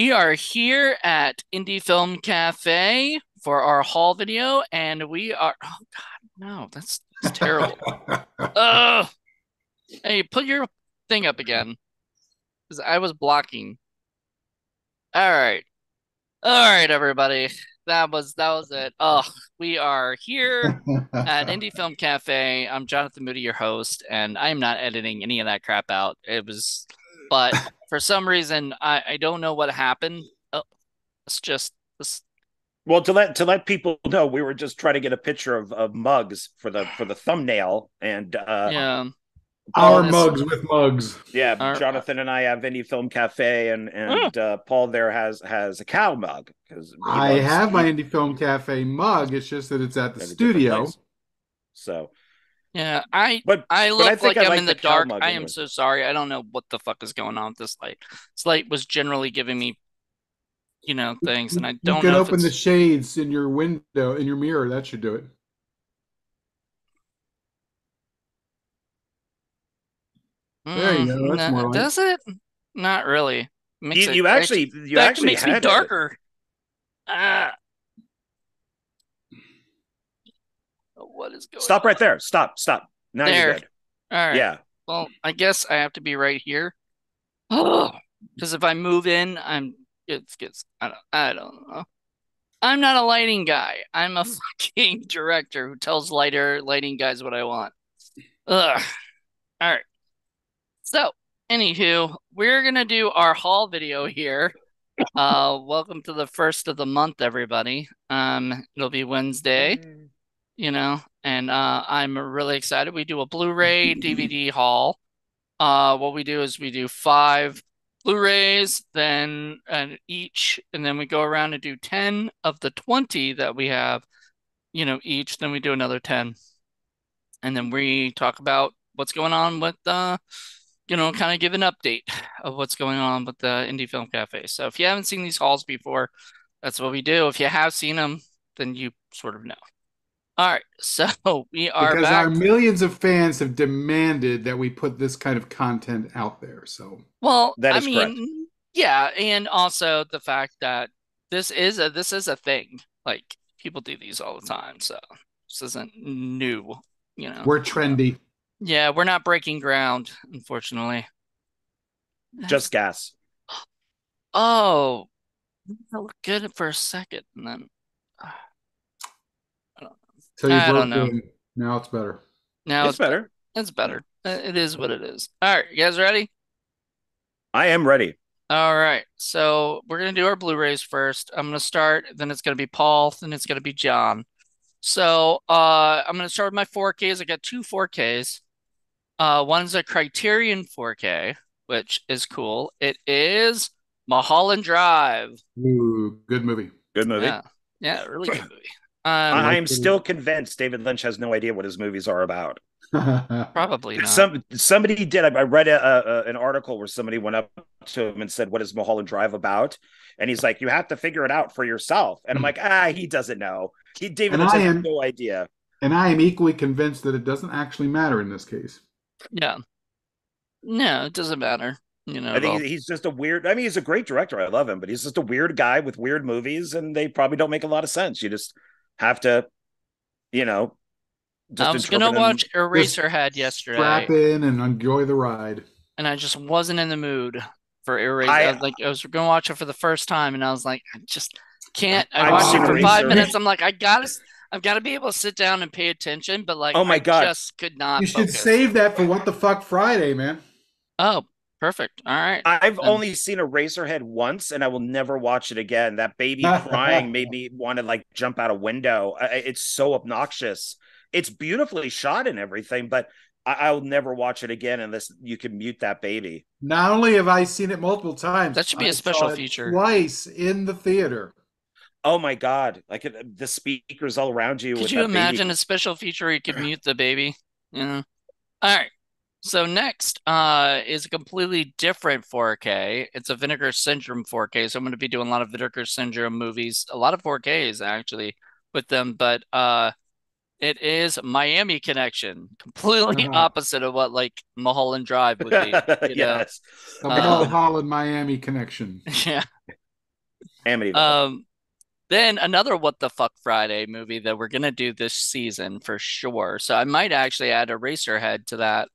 We are here at Indie Film Cafe for our haul video, and we are. Oh God, no, that's terrible. Ugh. Hey, put your thing up again, because I was blocking. All right, all right, everybody. That was it. Oh, we are here at Indie Film Cafe. I'm Jonathan Moody, your host, and I'm not editing any of that crap out. But for some reason, I don't know what happened. Oh, it's just this. Well, to let people know, we were just trying to get a picture of mugs for the thumbnail, and Yeah. Our Paul, This mugs with mugs. yeah, our Jonathan and I have Indie Film Cafe, and oh, Paul there has a cow mug because he I loves have my eating Indie Film Cafe mug. It's just that it's at the at a different studio. place. So, yeah, I but I but I look think like I I'm like in the the cow dark. mug I am anyway. so sorry. I don't know what the fuck is going on with this light. This light was generally giving me, things, and I You don't can know if open the it's shades in your window, in your mirror. That should do it. There you go. That's more light. does it? Not really. Makes You it you actually actually you that actually makes me had it. darker. Ah, what is going Stop right on? there. Stop. Now you're There. good. All right. Yeah. Well, I guess I have to be right here. Oh, because if I move in, it's I don't know. I'm not a lighting guy. I'm a fucking director who tells lighting guys what I want. Ugh. All right. So, anywho, we're gonna do our haul video here. Welcome to the first of the month, everybody. It'll be Wednesday, and I'm really excited. We do a Blu-ray DVD haul. What we do is we do five Blu-rays, then and each, and then we go around and do 10 of the 20 that we have, each. Then we do another 10, and then we talk about what's going on with kind of give an update of what's going on with the Indie Film Cafe. So if you haven't seen these hauls before, that's what we do. If you have seen them, then you sort of know. All right, so we are Because back. our millions of fans have demanded that we put this kind of content out there. So Well, That I is correct. mean, yeah, and also the fact that this is a thing. Like people do these all the time, so this isn't new, you know. we're trendy. Yeah, we're not breaking ground, unfortunately. Just That's gas. oh, that looked good for a second, and then uh, I don't, So you I don't broke know. in. Now it's better. Now It's it's better. better. It's Yeah. better. It is what it is. All right, you guys ready? I am ready. All right, so we're gonna do our Blu-rays first. I'm gonna start, then it's gonna be Paul, then it's gonna be John. So, I'm gonna start with my 4Ks. I got two 4Ks. One's a Criterion 4K, which is cool. It is Mulholland Drive. Ooh, good movie. Good movie. Yeah, yeah, really good movie. I Um, I like am it. still convinced David Lynch has no idea what his movies are about. Probably not. Somebody did. I read an article where somebody went up to him and said, "What is Mulholland Drive about?" And he's like, "You have to figure it out for yourself." And I'm like, he doesn't know. David and Lynch I has am no idea. and I am equally convinced that it doesn't actually matter in this case. Yeah, no, it doesn't matter, I at think all. he's just a weird. I mean, he's a great director. I love him, but he's just a weird guy with weird movies, and they probably don't make a lot of sense. You just have to, you know, I just was gonna interpret them. watch Just Eraserhead strap yesterday, in and enjoy the ride. and I just wasn't in the mood for Eraser. I I was gonna watch it for the first time, and I was like, I just can't. I I've watched seen it for Oh, five Eraser. minutes. I'm like, I've got to be able to sit down and pay attention, but like, Oh my I god, just could not you should focus. save that for What the Fuck Friday, man. Oh, perfect. All right. I've Then only seen Eraserhead once, and I will never watch it again. That baby crying made me want to like jump out a window. It's so obnoxious. It's beautifully shot and everything, but I'll never watch it again unless you can mute that baby. Not only have I seen it multiple times, that should be I a saw special it feature. twice in the theater. Oh my god! Like the speakers all around you Could with you that baby. imagine a special feature where you could mute the baby? Yeah. All right. So next is a completely different 4K. It's a Vinegar Syndrome 4K. So I'm going to be doing a lot of Vinegar Syndrome movies, a lot of 4Ks actually with them, but it is Miami Connection, completely opposite of what like Mulholland Drive would be, Yes. The Um Mulholland Miami connection. yeah. Amityville. Then another What the Fuck Friday movie that we're gonna do this season for sure. So I might actually add Eraserhead to that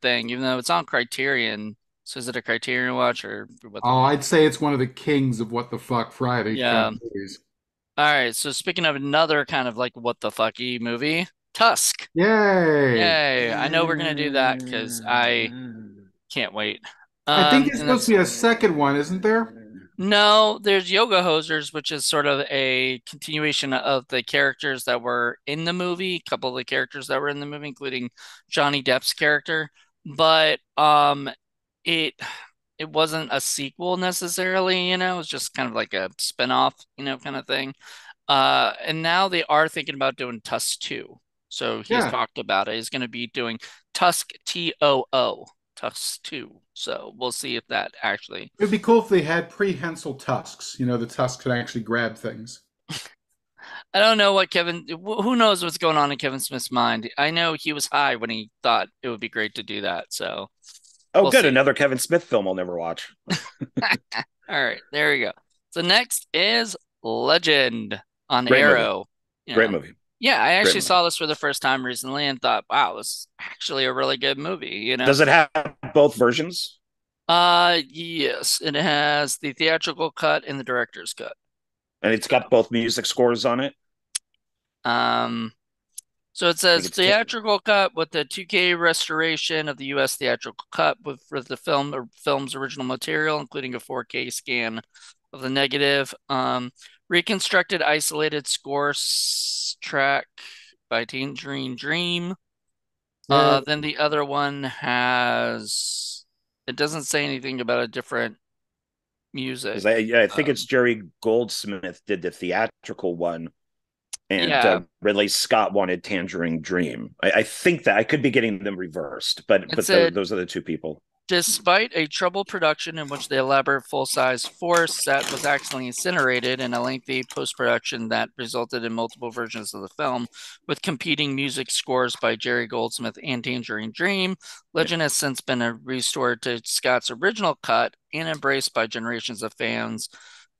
thing, even though it's on Criterion. So is it a Criterion watch or what the Oh, I'd say it's one of the kings of what the fuck Friday kind Yeah. of movies. All right, so speaking of another kind of like what the fucky movie, Tusk. Yay! Yay. I know we're gonna do that because I can't wait. I think there's And supposed to that's be a second one, isn't there? No, there's Yoga Hosers, which is sort of a continuation of the characters that were in the movie, a couple of the characters that were in the movie, including Johnny Depp's character. But it it wasn't a sequel necessarily, it was just kind of like a spin-off, kind of thing. And now they are thinking about doing Tusk 2. So he has Yeah. talked about it. He's going to be doing Tusk TOO, Tusk 2. So we'll see if that actually. It'd be cool if they had prehensile tusks. The tusks could actually grab things. I don't know what who knows what's going on in Kevin Smith's mind. I know he was high when he thought it would be great to do that. So Oh, we'll good. see. Another Kevin Smith film I'll never watch. All right, there we go. So next is Legend on Great movie. Arrow. Great movie. Yeah, I Great actually movie. saw this for the first time recently and thought, wow, this is actually a really good movie. Does it have both versions? Yes, it has the theatrical cut and the director's cut. And it's got both music scores on it? Um, so it says theatrical cut with the 2K restoration of the US theatrical cut for the film's original material, including a 4K scan of the negative. Reconstructed isolated score track by Tangerine Dream. Then the other one it doesn't say anything about a different music. I think it's Jerry Goldsmith did the theatrical one, and Ridley Scott wanted Tangerine Dream. I think that I could be getting them reversed, but those are the two people. Despite a troubled production in which the elaborate full-size forest set was accidentally incinerated and a lengthy post-production that resulted in multiple versions of the film with competing music scores by Jerry Goldsmith and Tangerine Dream, Legend has since been restored to Scott's original cut and embraced by generations of fans,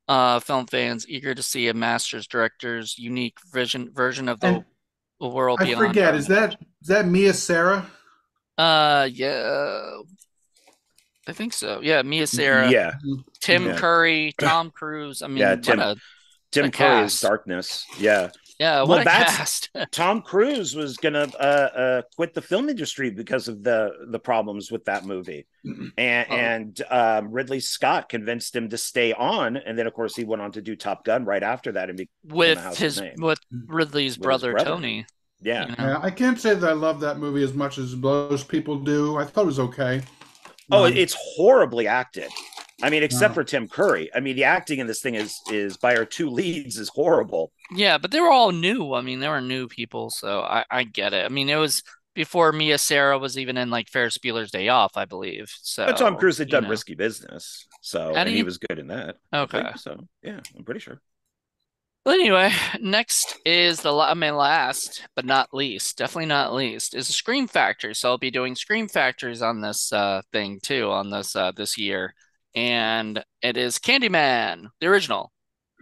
film fans eager to see a master's director's unique version of the world beyond. I forget, is that Mia Sara? Yeah. I think so. Yeah, Mia Sara. Yeah. Tim Curry, Tom Cruise. I mean, yeah, Tim Curry is Darkness. Yeah. Yeah, what a cast. Tom Cruise was gonna quit the film industry because of the problems with that movie. And Ridley Scott convinced him to stay on, and then of course he went on to do Top Gun right after that and with Ridley's brother Tony. Yeah. I can't say that I love that movie as much as most people do. I thought it was okay. Oh, it's horribly acted. I mean, except for Tim Curry. I mean, the acting in this thing is by our two leads is horrible. Yeah, but they were all new. I mean, they were new people, so I get it. I mean, it was before Mia Sara was even in like Ferris Bueller's Day Off, I believe. So but Tom Cruise had done Risky Business, and he was good in that. Okay, so yeah, I'm pretty sure. Well, anyway, next is last but not least, definitely not least, is Scream Factory. So I'll be doing Scream Factories on this thing too, on this year. And it is Candyman, the original,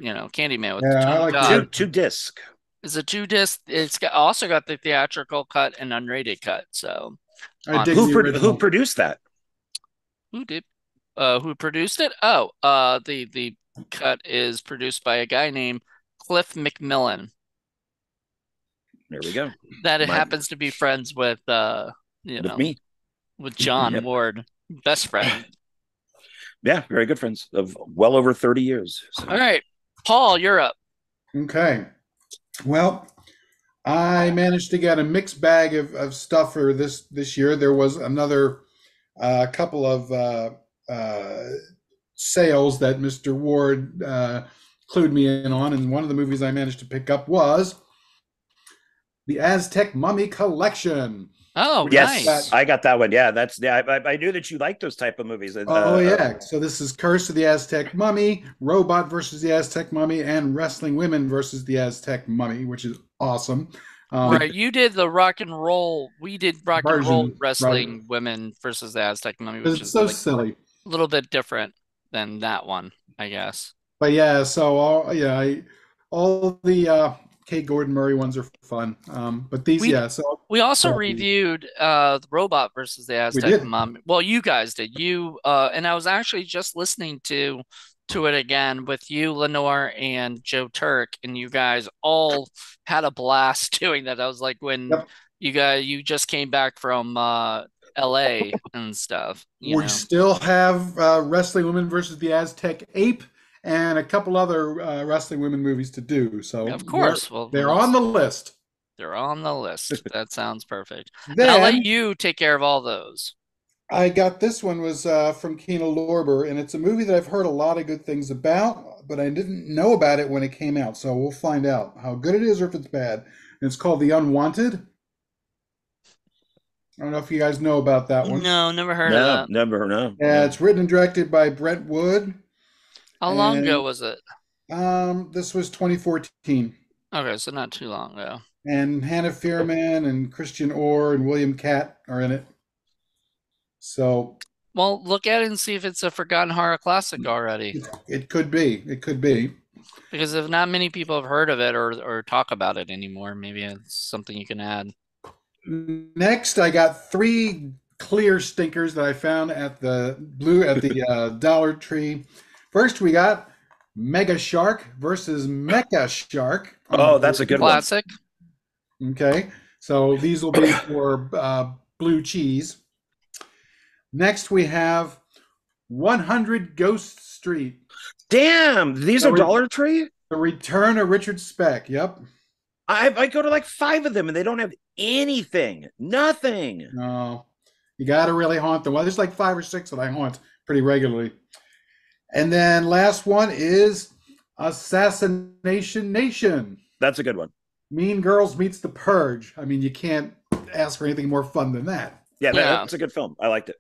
Candyman with I like two disc. It's a 2-disc. It's also got the theatrical cut and unrated cut. So who produced that? Who did? Who produced it? Oh, the cut is produced by a guy named Cliff McMillan. There we go. That it happens to be friends with with me, with John Ward, best friend. Yeah, very good friends of well over 30 years. So. All right, Paul, you're up. Okay. Well, I managed to get a mixed bag of stuff for this year. There was another couple of sales that Mr. Ward clued me in on, and one of the movies I managed to pick up was the Aztec Mummy Collection. Oh, yes, nice. I got that one. Yeah, I knew that you like those type of movies. Yeah. So this is Curse of the Aztec Mummy, Robot versus the Aztec Mummy, and Wrestling Women versus the Aztec Mummy, which is awesome. Right, you did the rock and roll. We did rock and roll wrestling women versus the Aztec Mummy, which is so silly. A little bit different. than that one, I guess. But yeah, so all the Kate Gordon Murray ones are fun. But these, We yeah, so we also so reviewed the Robot versus the we Aztec did. Mummy. Well, you guys did. You and I was actually just listening to it again with you, Lenore, and Joe Turk, and you guys all had a blast doing that. I was like when Yep. you just came back from LA and stuff, you We know. still have Wrestling Women versus the Aztec Ape and a couple other Wrestling Women movies to do. So Of course. Well, they're on the list. they're on the list. That sounds perfect. And I'll let Then you take care of all those. I got this one was from Kina Lorber, and it's a movie that I've heard a lot of good things about, but I didn't know about it when it came out. So we'll find out how good it is or if it's bad. And it's called The Unwanted. I don't know if you guys know about that one. No, never heard of No, that. never, no. Yeah, it's written and directed by Brent Wood, How long ago and was it? this was 2014. Okay, so not too long ago. And Hannah Fierman and Christian Orr and William Catt are in it. So Well, look at it and see if it's a forgotten horror classic already. it could be. It could be. Because if not many people have heard of it or talk about it anymore, maybe it's something you can add. Next, I got three clear stinkers that I found at the Dollar Tree. First, we got Mega Shark versus Mecha Shark on Oh, Blu that's a good one. Classic. Okay, so these will be for blue cheese. Next, we have 100 Ghost Street. Damn, these The, are re- Dollar Tree? the Return of Richard Speck. Yep. I go to like 5 of them and they don't have anything. Nothing. No, you got to really haunt them. Well, there's like 5 or 6 that I haunt pretty regularly. And then last one is Assassination Nation. That's a good one. Mean Girls meets The Purge. I mean, you can't ask for anything more fun than that. Yeah, Yeah. that's a good film. I liked it.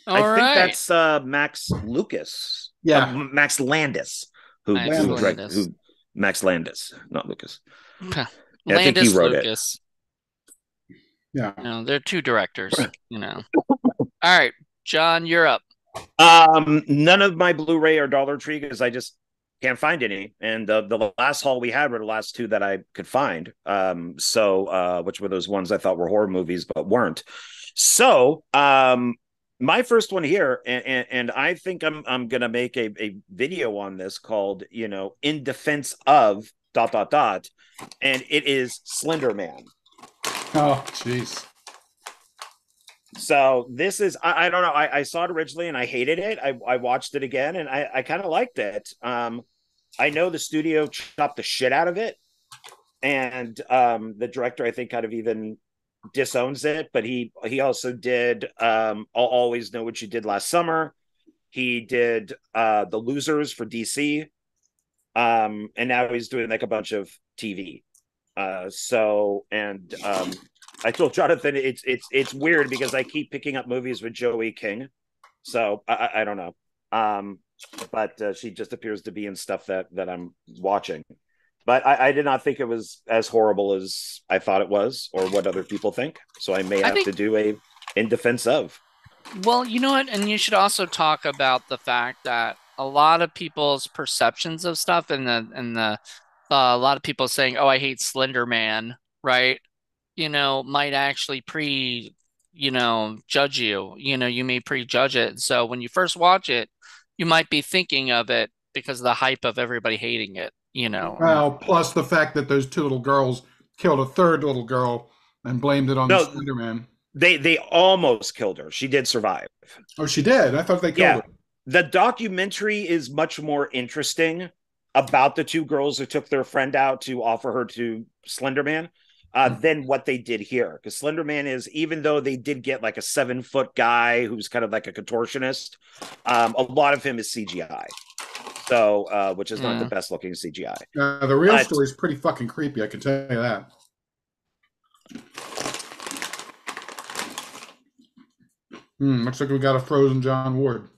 All I think right. that's Max Lucas. Yeah. Max Landis, Max Landis. who Max Landis, not Lucas. Huh. Yeah, I think he Landis wrote it. Lucas. Yeah. You know, they're two directors, you know. All right, John, you're up. None of my Blu-ray or Dollar Tree because I just can't find any. And the last haul we had were the last 2 that I could find. Which were those ones I thought were horror movies but weren't. So, my first one here, and I think I'm gonna make a video on this called, In Defense of ... and it is Slender Man. Oh, jeez. So this is I don't know. I saw it originally and I hated it. I watched it again and I kind of liked it. I know the studio chopped the shit out of it, and the director I think kind of even disowns it. But he also did I'll Always Know What You Did Last Summer. He did The Losers for DC, and now he's doing like a bunch of TV. I told Jonathan it's weird because I keep picking up movies with Joey King, so I don't know. But she just appears to be in stuff that I'm watching. But I did not think it was as horrible as I thought it was, or what other people think. So I may have to do a In Defense of. Well, you know what? And you should also talk about the fact that a lot of people's perceptions of stuff and a lot of people saying, "Oh, I hate Slender Man," right? Might actually judge you. You may prejudge it. So when you first watch it, you might be thinking of it because of the hype of everybody hating it, Well, plus the fact that those 2 little girls killed a third little girl and blamed it on the Slender Man. They almost killed her. She did survive. Oh, she did? I thought they killed her. The documentary is much more interesting about the 2 girls who took their friend out to offer her to Slender Man than what they did here. Because Slender Man is, even though they did get like a 7-foot guy who's kind of like a contortionist, a lot of him is CGI. So, which is not the best looking CGI. The real story is pretty fucking creepy, I can tell you that. Looks like we got a frozen John Ward.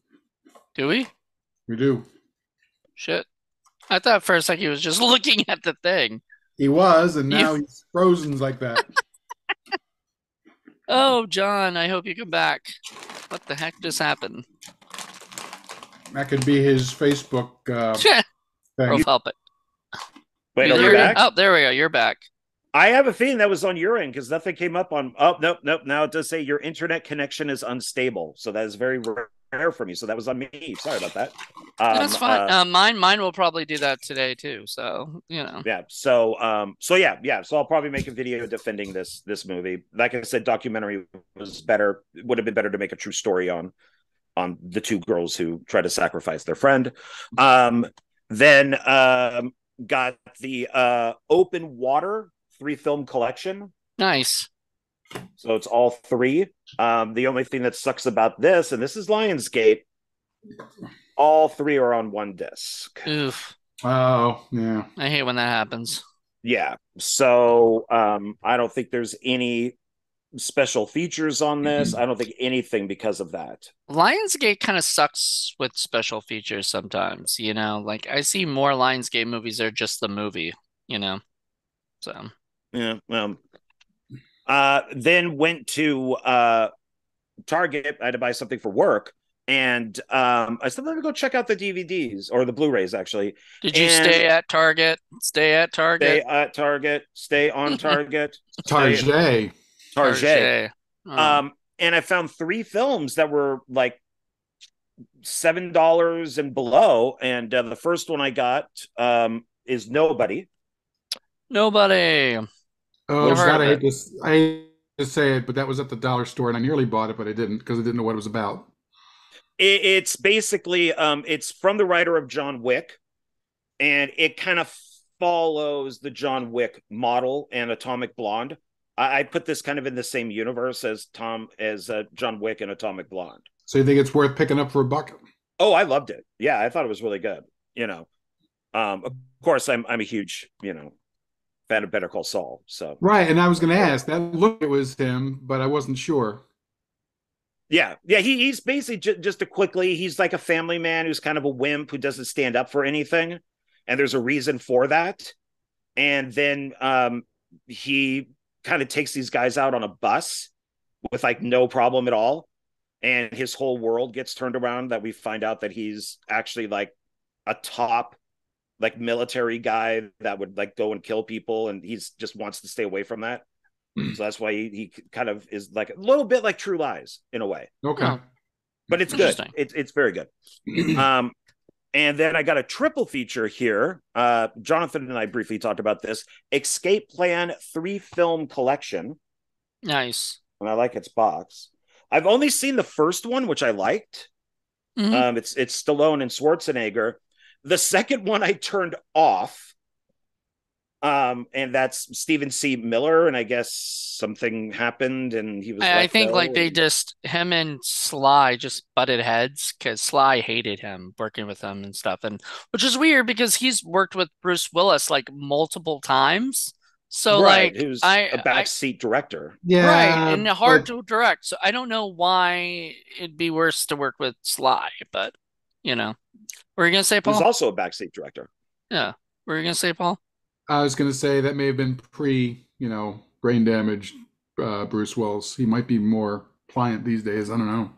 Do we? We do. Shit. I thought for a second he was just looking at the thing. He was, and now he's frozen like that. Oh, John, I hope you come back. What the heck just happened? That could be his Facebook thing. Profile pic. Wait, are we back? Oh, there we go. You're back. I have a feeling that was on your end because nothing came up on. Oh, nope. Now it does say your internet connection is unstable. So that is very rare for me. So that was on me. Sorry about that. That's fine. Mine will probably do that today too. So Yeah. So yeah. So I'll probably make a video defending this movie. Like I said, documentary was better. Would have been better to make a true story on the two girls who try to sacrifice their friend. Then got the Open Water 3-film collection. Nice. So it's all 3. The only thing that sucks about this, and this is Lionsgate, all 3 are on one disc. Oof. Oh, yeah. I hate when that happens. Yeah. So I don't think there's any special features on this. I don't think anything because of that. Lionsgate kind of sucks with special features sometimes, like I see more Lionsgate movies are just the movie, so yeah. Then went to Target. I had to buy something for work, and I said, let me go check out the DVDs or the Blu Rays actually. Did you stay at Target? Stay at Target. Stay at Target. Stay on Target. Target. Target. And I found 3 films that were like $7 and below, and the first one I got is Nobody. Nobody. Oh God, I hate to say it, but that was at the dollar store, and I nearly bought it, but I didn't because I didn't know what it was about. It's basically it's from the writer of John Wick, and it kind of follows the John Wick model and Atomic Blonde. I put this kind of in the same universe as John Wick and Atomic Blonde. So you think it's worth picking up for $1? Oh, I loved it. Yeah, I thought it was really good. Of course, I'm a huge fan of Better Call Saul. So right, and I was going to ask that. Look, it was him, but I wasn't sure. Yeah. He's basically just to quickly. He's like a family man who's kind of a wimp who doesn't stand up for anything, and there's a reason for that. And then he kind of takes these guys out on a bus with like no problem at all, and his whole world gets turned around. That we find out that he's actually like a top like military guy that would like go and kill people, and he's just wants to stay away from that. So that's why he kind of is like a little bit like True Lies in a way. Okay. But it's good. It's very good. And then I got a triple feature here. Jonathan and I briefly talked about this. Escape Plan 3-film collection. Nice. And I like its box. I've only seen the first one, which I liked. Mm-hmm. It's Stallone and Schwarzenegger. The second one I turned off. And that's Stephen C. Miller, and I guess something happened, and he was. I think like they just him and Sly just butted heads because Sly hated him working with him and stuff, and which is weird because he's worked with Bruce Willis like multiple times. So right, like who's a backseat director, yeah, right, and hard to direct. So I don't know why it'd be worse to work with Sly, but what were you gonna say, Paul? Who's also a backseat director. Yeah, what were you gonna say, Paul? I was going to say that may have been brain damaged Bruce Willis. He might be more pliant these days. I don't know.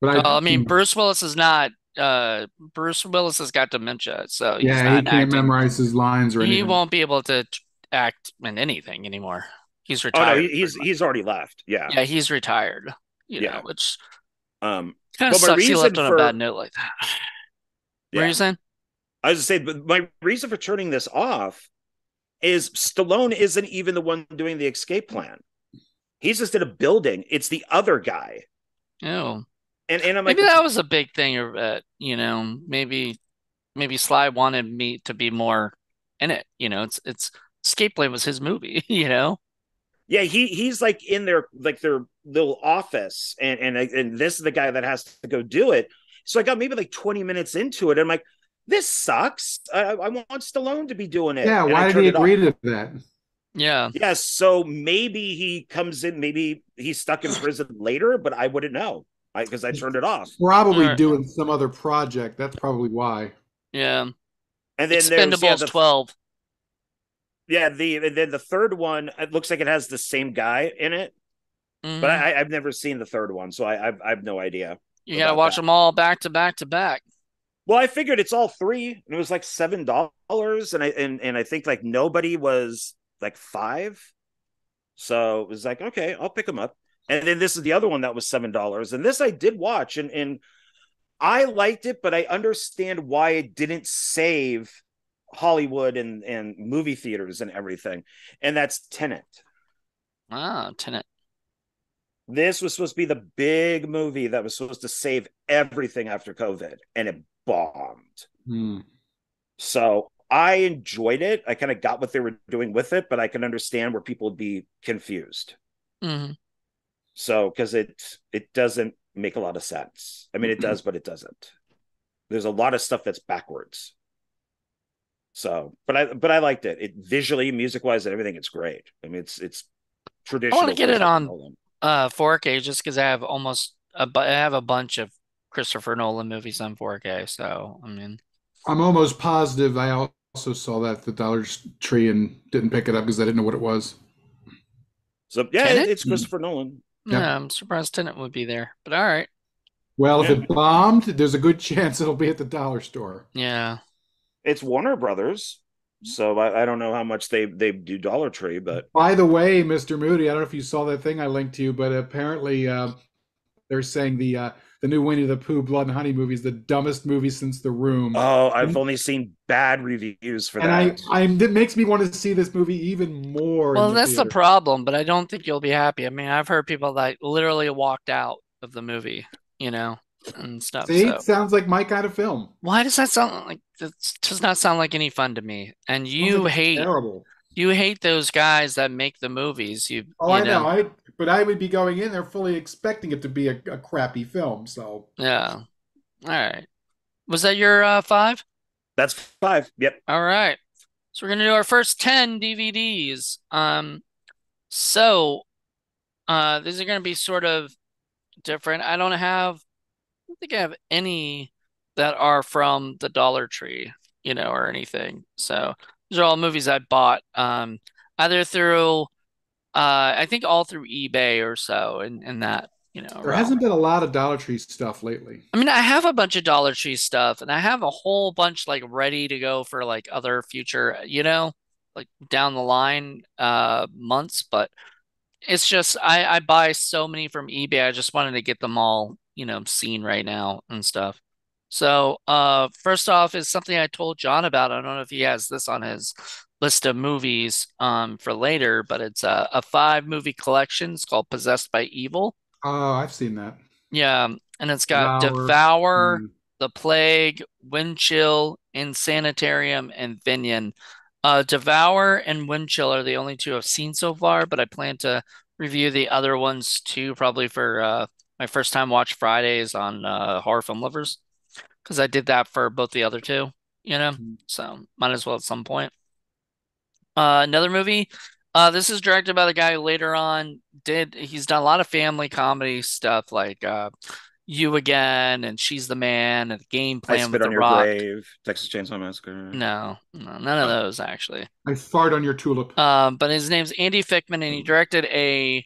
But I mean, Bruce Willis is not. Bruce Willis has got dementia, so he's yeah, not he can't acting. memorize his lines or anything. He won't be able to act in anything anymore. He's retired. Oh no, he's already left. Yeah, yeah, he's retired. Know, which kind of sucks. He left on a bad note like that. What are you saying? I was going to say, but my reason for turning this off is Stallone isn't even the one doing the escape plan. He's just in a building. It's the other guy. Oh. And I'm maybe like, that was a big thing, maybe Sly wanted me to be more in it. It's Escape Plan was his movie, Yeah, he's like in their little office, and this is the guy that has to go do it. So I got maybe like 20 minutes into it, and I'm like, this sucks. I want Stallone to be doing it. Yeah, why did he agree to that? Yeah. Yeah, so maybe he comes in, maybe he's stuck in prison later, but I wouldn't know because I turned it off. Probably doing some other project. That's probably why. Yeah. And then Expendables 12. Yeah, then the third one, it looks like it has the same guy in it. Mm-hmm. But I've never seen the third one, so I have no idea. You gotta about watch that. them all back to back to back. Well, I figured it's all three, and it was like $7, and I think like nobody was like five, so it was like okay, I'll pick them up. And then this is the other one that was $7, and this I did watch, and I liked it, but I understand why it didn't save Hollywood and movie theaters and everything, and that's Tenet. Ah, Tenet. This was supposed to be the big movie that was supposed to save everything after COVID, and it bombed. Hmm. So I enjoyed it. I kind of got what they were doing with it, but I can understand where people would be confused. Hmm. So because it doesn't make a lot of sense. I mean, it does, but it doesn't. There's a lot of stuff that's backwards. So, but I liked it. It visually, music wise, and everything. It's great. I mean, it's I want to traditional get it Christopher on Nolan. 4K just because I have I have a bunch of Christopher Nolan movies on 4K. So I mean, I'm almost positive I also saw that at the Dollar Tree and didn't pick it up because I didn't know what it was. So yeah, Tenet. it's Christopher Nolan. Yep. Yeah, I'm surprised Tenet would be there, but all right. Well, if Yeah, it bombed, there's a good chance it'll be at the dollar store. Yeah. it's Warner Brothers. So I don't know how much they do Dollar Tree, but By the way, Mr. Moody, I don't know if you saw that thing I linked to you, but apparently they're saying the new Winnie the Pooh Blood and Honey movie is the dumbest movie since The Room. oh, I've And, only seen bad reviews for and that. that makes me want to see this movie even more in Well, the that's the theater. problem, but I don't think you'll be happy. I mean, I've heard people that literally walked out of the movie, you know, and stuff. See, So sounds like my kind of film. why does that sound like that does not sound like any fun to me? And Sounds like it's terrible. you hate those guys that make the movies. Oh, You I know. know. But I would be going in there fully expecting it to be a crappy film. So Yeah. All right. Was that your five? That's five. Yep. All right. So we're gonna do our first 10 DVDs. So these are gonna be sort of different. I don't think I have any that are from the Dollar Tree, you know, or anything. So these are all movies I bought, either through, I think all through eBay or so, in that, you know, there realm. hasn't been a lot of Dollar Tree stuff lately. I mean, I have a bunch of Dollar Tree stuff, and I have a whole bunch like ready to go for like other future, you know, like down the line, months. But it's just I buy so many from eBay. I just wanted to get them all, you know, seen right now and stuff. So, first off is something I told John about. I don't know if he has this on his list of movies for later, but it's a 5 movie collection. It's called Possessed by Evil. Oh, I've seen that. Yeah, and it's got Devour. Devour, Hmm. The Plague, Wind Chill, Insanitarium, and Vinion. Devour and Wind Chill are the only two I've seen so far, but I plan to review the other ones too, probably for my first time watch Fridays on Horror Film Lovers, because I did that for both the other two, you know, so might as well at some point. Another movie. This is directed by the guy who later on he's done a lot of family comedy stuff like You Again and She's the Man and Game I Plan with Spit The on Your Rock. Grave, Texas Chainsaw Massacre. No, none of Oh, those actually. I fart on your tulip. But his name's Andy Fickman and he directed a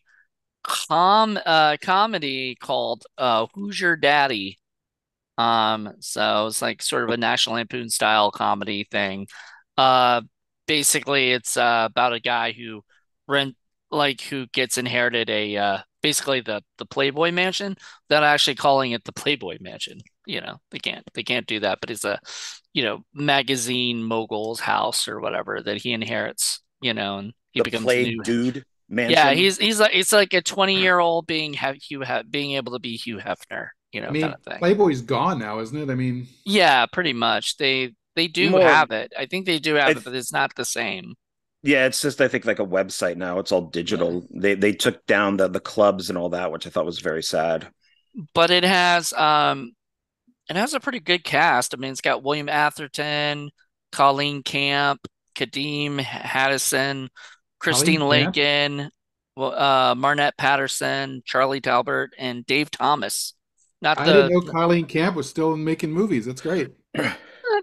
comedy called Who's Your Daddy? So it's like sort of a National Lampoon style comedy thing. Uh, Basically it's about a guy who rent who gets inherited a basically the Playboy Mansion. Without actually calling it the Playboy Mansion. You know, they can't do that, but it's a, you know, magazine mogul's house or whatever that he inherits, you know, and he the becomes the new. Plague Dude Yeah, Mansion. he's like it's like a 20-year-old being able to be Hugh Hefner, you I know, kind mean, of thing. Playboy's gone now, isn't it? I mean, Yeah, pretty much. They do More, have it. I think they do have I it, but it's not the same. yeah, it's just I think like a website now. It's all Yeah. digital. They took down the clubs and all that, which I thought was very sad. But it has a pretty good cast. I mean, it's got William Atherton, Colleen Camp, Kadeem Haddison, Christine Colleen Camp. Lakin, well, Marnette Patterson, Charlie Talbert, and Dave Thomas. Not I didn't the know Colleen Camp was still making movies. That's great.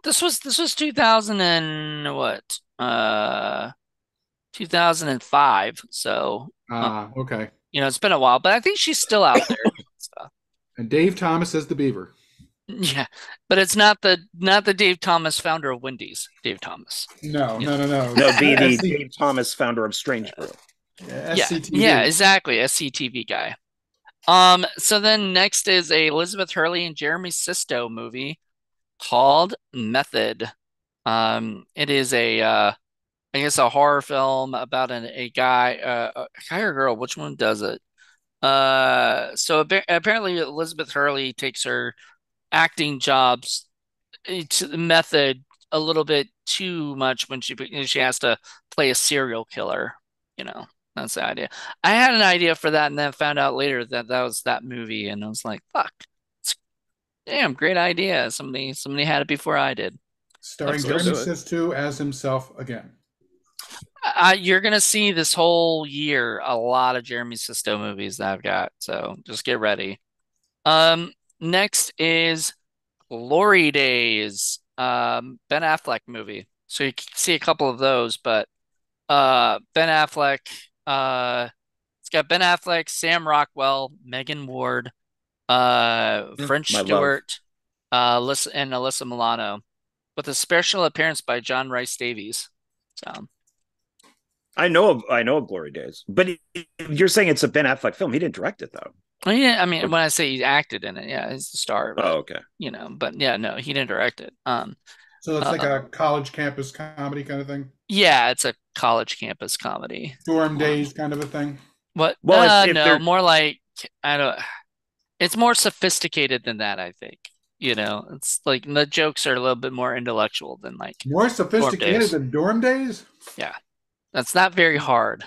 this was 2000 and what? 2005. So, Ah, okay. you know, it's been a while, but I think she's still out there. So. And Dave Thomas as the Beaver. Yeah, but it's not the Dave Thomas, founder of Wendy's. Dave Thomas. No, You no, know. no, no. No, it'd be the SC, Dave Thomas, founder of Strange Brew. Yeah, yeah, SCTV. exactly. SCTV guy. So then next is a Elizabeth Hurley and Jeremy Sisto movie called Method. It is I guess a horror film about a guy, a guy or girl. Which one does it? So apparently Elizabeth Hurley takes her acting jobs to the method a little bit too much when she has to play a serial killer. You know, that's the idea. I had an idea for that, and then found out later that that was that movie, and I was like, "Fuck, it's, damn, great idea! Somebody had it before I did." Starring Let's Jeremy do it. Sisto as himself again. You're gonna see this whole year a lot of Jeremy Sisto movies that I've got, so just get ready. Next is Glory Days, Ben Affleck movie. So you can see a couple of those, but Ben Affleck, it's got Ben Affleck, Sam Rockwell, Megan Ward, French My love. Stewart, and Alyssa Milano, with a special appearance by John Rice Davies. So. I know of Glory Days, but you're saying it's a Ben Affleck film. He didn't direct it though. Oh, yeah, I mean, Or- when I say he acted in it, yeah, he's the star, oh, but okay. but yeah, no, he didn't direct it. So it's like Uh, a college campus comedy kind of thing. yeah, it's a college campus comedy. Dorm Um, days kind of a thing. what? Well, if No, they're more like I don't. It's more sophisticated than that, I think. It's like the jokes are a little bit more intellectual than like More dorm sophisticated days. than dorm days? Yeah, that's not very hard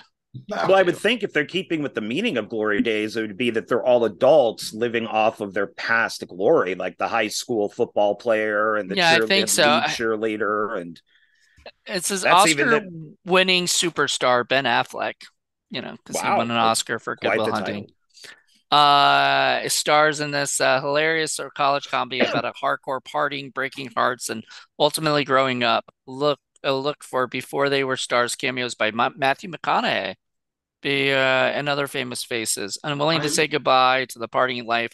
to well, I No. would do. think if they're keeping with the meaning of Glory Days, it would be that they're all adults living off of their past glory, like the high school football player and the Yeah, I think so. lead cheerleader, and It says that's even that. Oscar-winning superstar Ben Affleck. Because he won Wow, an that's Oscar for Good quite Will the Hunting. title. It stars in this hilarious sort of college comedy about a hardcore partying, breaking hearts, and ultimately growing up. Look for Before They Were Stars cameos by Matthew McConaughey, and other famous faces. Unwilling to I, say goodbye to the partying life,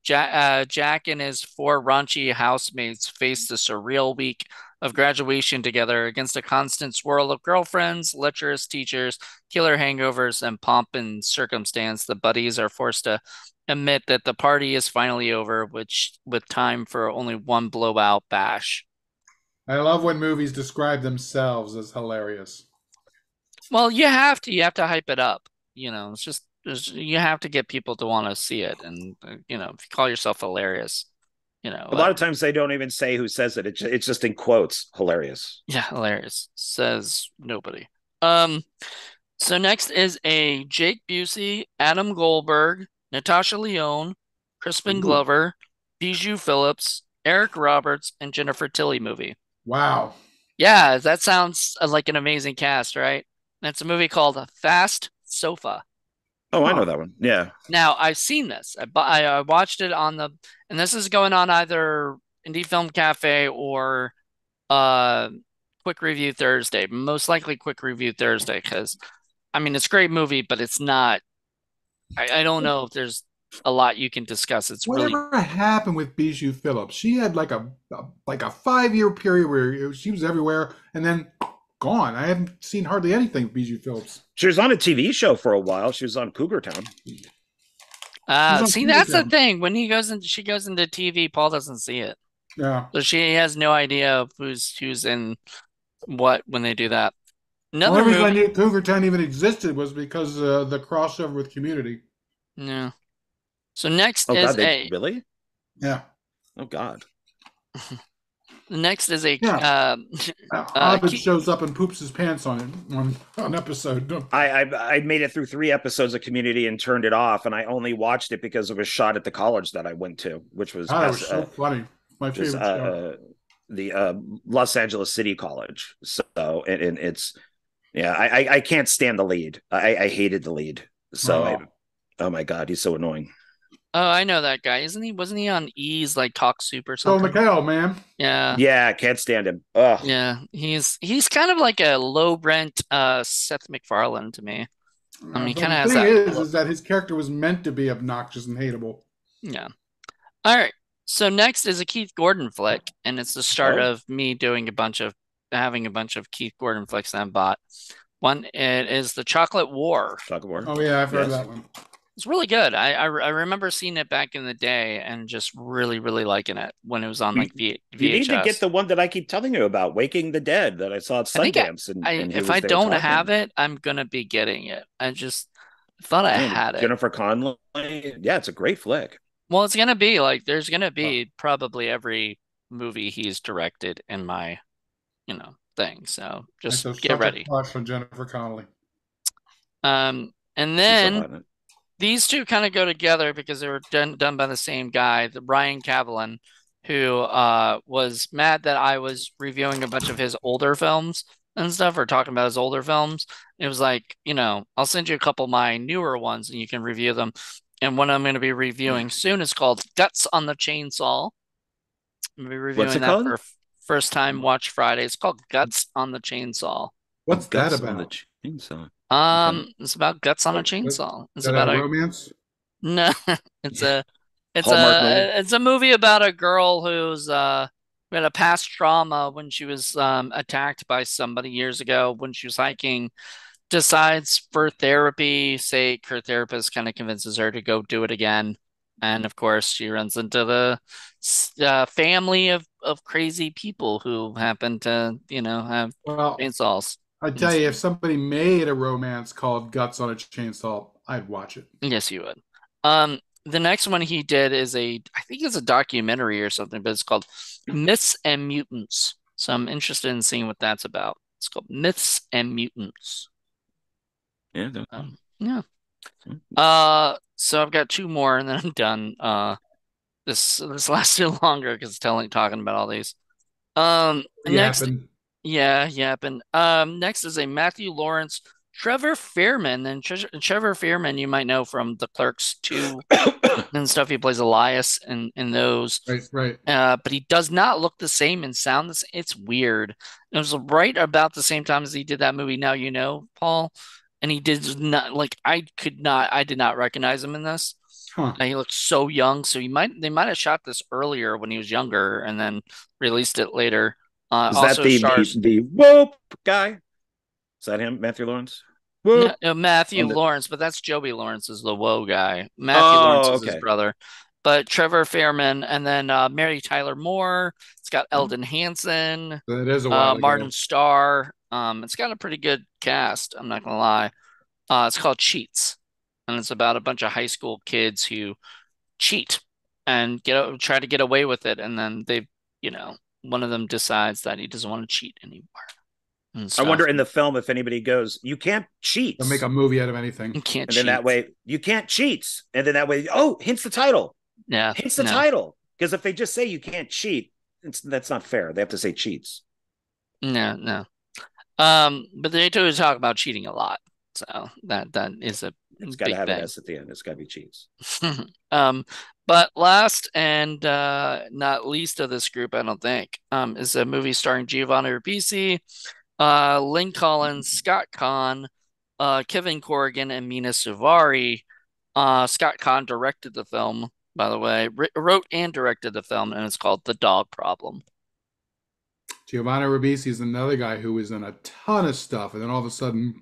Jack and his four raunchy housemates face the surreal week of graduation together against a constant swirl of girlfriends, lecherous teachers, killer hangovers, and pomp and circumstance. The buddies are forced to admit that the party is finally over, which with time for only one blowout bash. I love when movies describe themselves as hilarious. Well, you have to hype it up. You have to get people to want to see it, and if you call yourself hilarious, A lot of times they don't even say who says it. It's just in quotes. Hilarious. yeah, hilarious says nobody. Um, so next is a Jake Busey, Adam Goldberg, Natasha Lyonne, Crispin Ooh, Glover, Bijou Phillips, Eric Roberts, and Jennifer Tilly movie. wow. Yeah, that sounds like an amazing cast, right? It's a movie called Fast Sofa. Oh, I know Huh. that one. Yeah. Now, I've seen this. I watched it and this is going on either Indie Film Cafe or uh Quick Review Thursday. Most likely Quick Review Thursday because I mean it's a great movie, but it's not. I don't know if there's a lot you can discuss. It's really Whatever happened with Bijou Phillips? She had like a 5 year period where she was everywhere and then gone. I haven't seen hardly anything with Bijou Phillips. She was on a TV show for a while. She was on Cougar Town. She was on see Cougar that's the Town. thing. When she goes into TV, Paul doesn't see it. Yeah. So she has no idea of who's in what when they do that. The Another only reason I movie. knew Cougar Town even existed was because the crossover with Community. Yeah. So next Oh God, is they a really? Yeah. Oh God. next is a Yeah. Ovid key. shows up and poops his pants on it on episode. I made it through 3 episodes of Community and turned it off, and I only watched it because of a shot at the college that I went to, which was God, it was so funny. My favorite show. the Los Angeles City College. So and it's yeah, I can't stand the lead. I hated the lead. So Oh. oh my God, he's so annoying. Oh, I know that guy. Isn't he? Wasn't he on E's like Talk Soup or So something? McHale, man. Yeah. Yeah, can't stand him. Ugh. Yeah. He's kind of like a low rent Seth MacFarlane to me. I mean, he But kind the of has thing that is look. that his character was meant to be obnoxious and hateable. Yeah. All right. So next is a Keith Gordon flick, and it's the start Oh, of me doing having a bunch of Keith Gordon flicks that I bought. One, it is the Chocolate War. Chocolate War. Oh yeah, I've heard of Yes. that one. It's really good. I remember seeing it back in the day and just really, really liking it when it was on You, like you need to get VHS. the one that I keep telling you about, Waking the Dead, that I saw at I think Sundance, and he if I was there don't have talking. it, I'm gonna be getting it. I just thought I Man, had it. Jennifer Connelly. Yeah, it's a great flick. Well, it's gonna be like there's gonna Well, be probably every movie he's directed in my, thing. So I just saw get such a ready. crush on Jennifer Connelly. And She's so then hot in it. these two kind of go together because they were done by the same guy, the Brian Cavelin, who was mad that I was reviewing a bunch of his older films and stuff, or talking about his older films. It was like, I'll send you a couple of my newer ones and you can review them. And one I'm going to be reviewing soon is called Guts on the Chainsaw. I'm going to be What's reviewing it that called? for first time watch Friday. It's called Guts on the Chainsaw. What's that Guts on the about? Chainsaw. Okay. It's about guts on a That, chainsaw. It's that about a a romance? no, it's a it's Hallmark movie. a it's a movie about a girl who's had a past trauma when she was attacked by somebody years ago when she was hiking, decides for therapy sake, her therapist kind of convinces her to go do it again. And of course, she runs into the family of crazy people who happen to, have Well, chainsaws I and tell you, if stuff. somebody made a romance called Guts on a Chainsaw, I'd watch it. Yes, you would. The next one he did is I think it's a documentary or something, but it's called Myths and Mutants. So I'm interested in seeing what that's about. It's called Myths and Mutants. Yeah. Yeah. Hmm. So I've got two more and then I'm done. This lasted longer because talking about all these. Next, Yapping. yeah, yeah. And next is a Matthew Lawrence, Trevor Fairman, and Trevor Fairman you might know from the Clerks 2 and stuff. He plays Elias in those. Right, right. But he does not look the same and sound the same. It's weird. It was right about the same time as he did that movie Now You Know, Paul. And he did not like I did not recognize him in this. Huh. He looked so young, so they might have shot this earlier when he was younger and then released it later. Is that Also stars the whoop guy? Is that him, Matthew Lawrence? no, Whoop Matthew on the. Lawrence, but that's Joby Lawrence is the woe guy. Matthew Lawrence Oh, is his okay. brother. But Trevor Fairman and then Mary Tyler Moore. It's got Oh, Eldon Hansen, That is a while Martin ago. Starr. It's got a pretty good cast, I'm not gonna lie. It's called Cheats, and it's about a bunch of high school kids who cheat and try to get away with it, and then one of them decides that he doesn't want to cheat anymore and I wonder stuff. in the film if anybody goes, "You can't cheat," They'll make a movie out of anything. You can't and then that cheat. way you can't cheat, and then that way, oh, hints the title, Yeah, hints the no, title. Because if they just say you can't cheat, that's not fair. They have to say cheats. no, no. But they do talk about cheating a lot, so that is a It's got to big have an thing. S at the end. It's got to be cheats. Um, but last and not least of this group, I don't think, is a movie starring Giovanni Ribisi, Lynn Collins, Scott Kahn, Kevin Corrigan, and Mina Suvari. Scott Kahn directed the film, by the way, wrote and directed the film, and it's called The Dog Problem. Giovanni Ribisi is another guy who was in a ton of stuff, and then all of a sudden,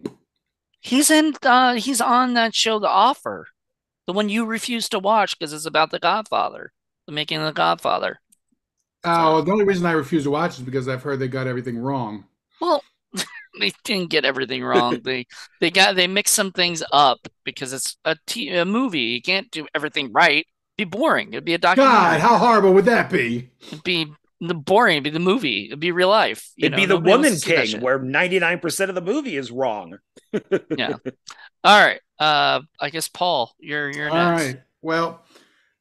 He's on that show, The Offer, the one you refuse to watch because it's about the Godfather, the making of the Godfather. So, oh, the only reason I refuse to watch is because I've heard they got everything wrong. well, they didn't get everything wrong. They mixed some things up because it's a movie. You can't do everything right. It'd be boring. It'd be a God, documentary. how horrible would that be? It'd be the boring. It'd be the movie. It'd be real life. It'd be the Nobody wants to Woman see that King, shit. where 99% of the movie is wrong. Yeah. All right. I guess Paul, you're All next. right. Well,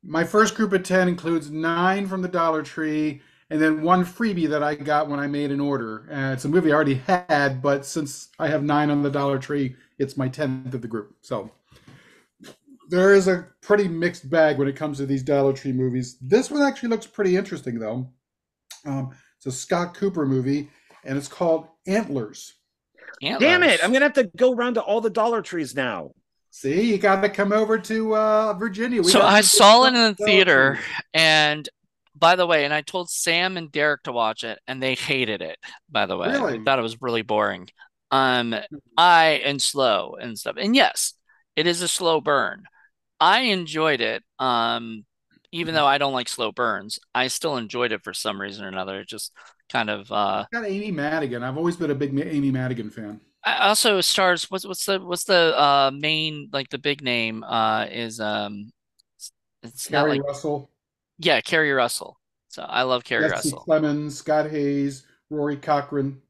my first group of 10 includes 9 from the Dollar Tree and then one freebie that I got when I made an order. It's a movie I already had, but since I have 9 on the Dollar Tree, it's my 10th of the group. So there is a pretty mixed bag when it comes to these Dollar Tree movies. This one actually looks pretty interesting, though. It's a Scott Cooper movie, and it's called Antlers. Damn it. I'm Antlers. going to have to go around to all the Dollar Trees now. See, you got to come over to Virginia. We So got I some good saw stuff it in the at Dollar theater, Tree. and by the way, and I told Sam and Derek to watch it, and they hated it, by the way. They Really? thought it was really boring. Um, and slow and stuff. And yes, it is a slow burn. I enjoyed it. Even though I don't like slow burns, I still enjoyed it for some reason or another. It just kind of Got Amy Madigan. I've always been a big Amy Madigan fan. I also stars what's the main like the big name is it's not Carrie like Russell, yeah, Carrie Russell. So I love Carrie Jesse Russell. Plemons, Scott Hayes, Rory Cochrane.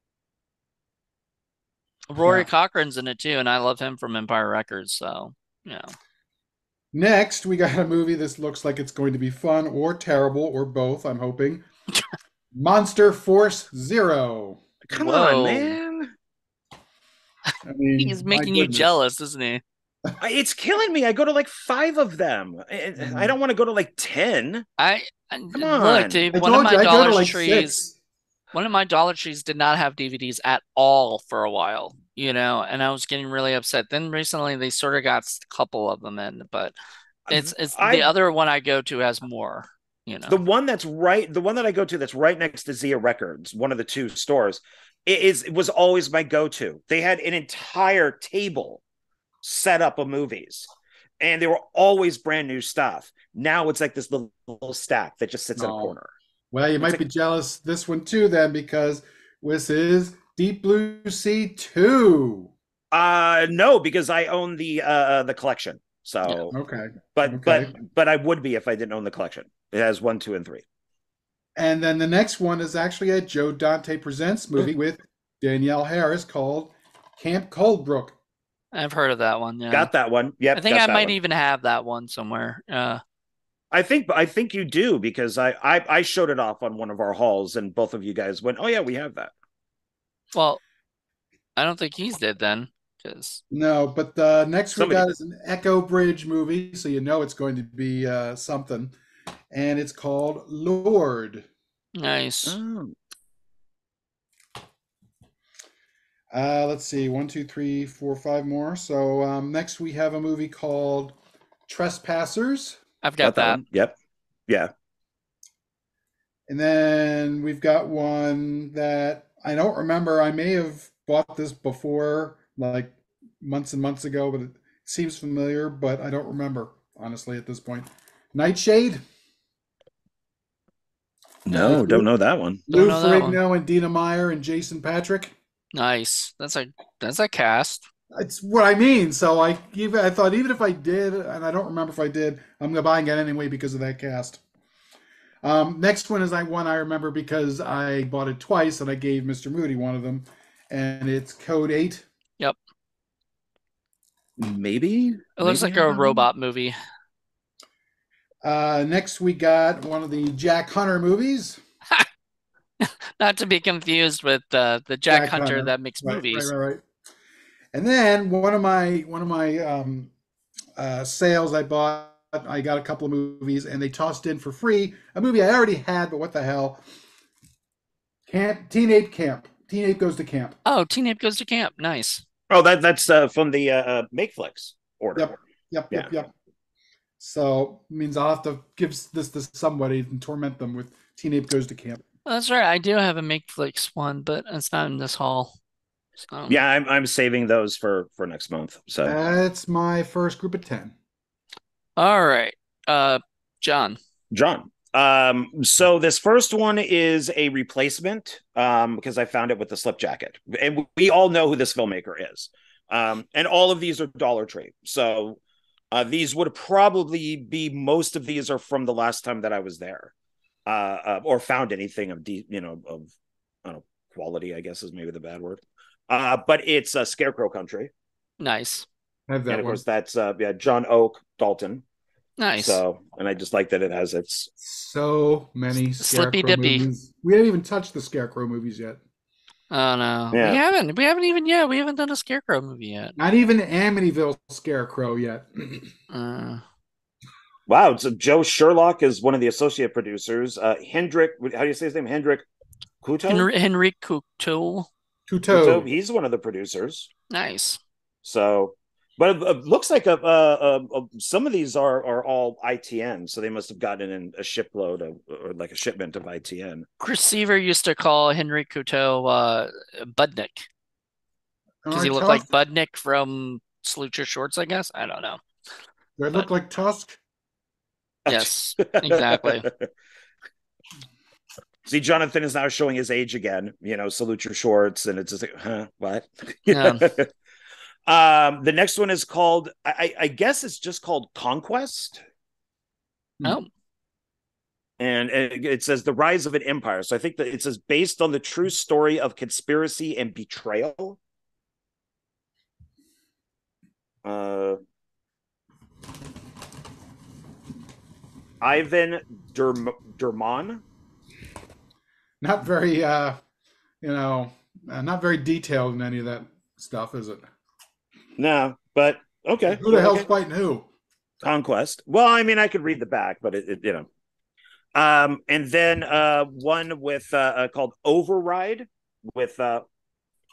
Rory Yeah. Cochran's in it too, and I love him from Empire Records, so you know. Next, we got a movie. This looks like it's going to be fun or terrible or both, I'm hoping. Monster Force Zero. Come on, Whoa. man. I mean, He's my making you goodness. jealous, isn't he? It's killing me. I go to like 5 of them. I Mm. don't want to go to like 10. Come Look, on. dude, I told you I go to like six. One of my Dollar Trees did not have DVDs at all for a while, and I was getting really upset. Then recently they sort of got a couple of them in, but it's the I other one I go to has more, you the know. one the one that I go to that's right next to Zia Records, one of the two stores, it was always my go-to. They had an entire table set up of movies, and they were always brand new stuff. Now it's like this little stack that just sits in a No. corner. Well, you It's might be like, jealous this one too, then, because this is Deep Blue Sea 2. no, because I own the collection. Yeah. So, Okay. but Okay. but I would be if I didn't own the collection. It has 1, 2, and 3. And then the next one is actually a Joe Dante Presents movie with Danielle Harris called Camp Coldbrook. I've heard of that one, yeah. Got that one. I Yep, think got I that might one. even have that one somewhere. I think you do because I showed it off on one of our hauls and both of you guys went, "Oh yeah, we have that." Well, I don't think he's dead then, because No, but next we Somebody got did. is an Echo Bridge movie, so you know it's going to be something. And it's called Lord. nice. Oh. Let's see, one, two, three, four, five more. So next we have a movie called Trespassers. I've got Got that that. one. Yep. Yeah. And then we've got one that I don't remember. I may have bought this before, like months and months ago, but it seems familiar, but I don't remember, honestly, at this point. Nightshade, No, don't know that one. Don't Lou know that one. Ferrigno and Dina Meyer and Jason Patrick. Nice. That's a cast. It's what I mean. So I thought even if I did, and I don't remember if I did, I'm gonna buy it anyway because of that cast. Next one is one I remember because I bought it twice and I gave Mr. Moody one of them, and it's Code 8. Yep. Maybe. It looks like Have a that one. robot movie. Next we got one of the Jack Hunter movies. Not to be confused with the Jack Jack Hunter Hunter, that makes right, right, movies. right, right. And then one of my sales I bought. I got a couple of movies, and they tossed in for free a movie I already had, but what the hell? Teen Ape Camp. Teen Ape Goes to Camp. Oh, Teen Ape Goes to Camp. Nice. Oh, that's from the Makeflix order. Yep, yep, Yeah. yep, yep. So means I'll have to give this to somebody and torment them with Teen Ape Goes to Camp. Well, that's right. I do have a MakeFlix one, but it's not in this haul. So, Yeah, I'm saving those for next month. So That's my first group of 10. all right. John. John. So this first one is a replacement because I found it with the slip jacket. And we all know who this filmmaker is. And all of these are Dollar Tree. So these would probably be most of these are from the last time that I was there. Or found anything of of I don't know, quality, I guess is maybe the bad word. But it's a Scarecrow Country. Nice. I have that And of one. course that's John Oak Dalton. Nice. So, and I just like that it has its So many Slippy Scarecrow Dippy. movies. We haven't even touched the Scarecrow movies yet. Oh no. Yeah. We haven't even we haven't done a Scarecrow movie yet. Not even Amityville Scarecrow yet. Uh, wow. So Joe Sherlock is one of the associate producers. Hendrik, how do you say his name? Hendrik Kuto? Henry Couture. Kuto, Couture. he's one of the producers. Nice. So But it looks like some of these are all ITN, so they must have gotten in a shipload of, or like a shipment of ITN. Chris Seaver used to call Henry Couteau Budnick All because he right, looked like Tusk. Budnick from Salute Your Shorts, I guess. I don't know. Do I But look like Tusk? yes, exactly. See, Jonathan is now showing his age again. Salute your shorts, and it's just like, huh, what? Yeah. The next one is called, I guess it's just called Conquest. Oh, And it says the rise of an empire. So I think that it says based on the true story of conspiracy and betrayal. Ivan Derman. Not very, not very detailed in any of that stuff, is it? No, but okay. Who the hell's fighting who? Conquest. Well, I mean, I could read the back, but it. And then one with called Override with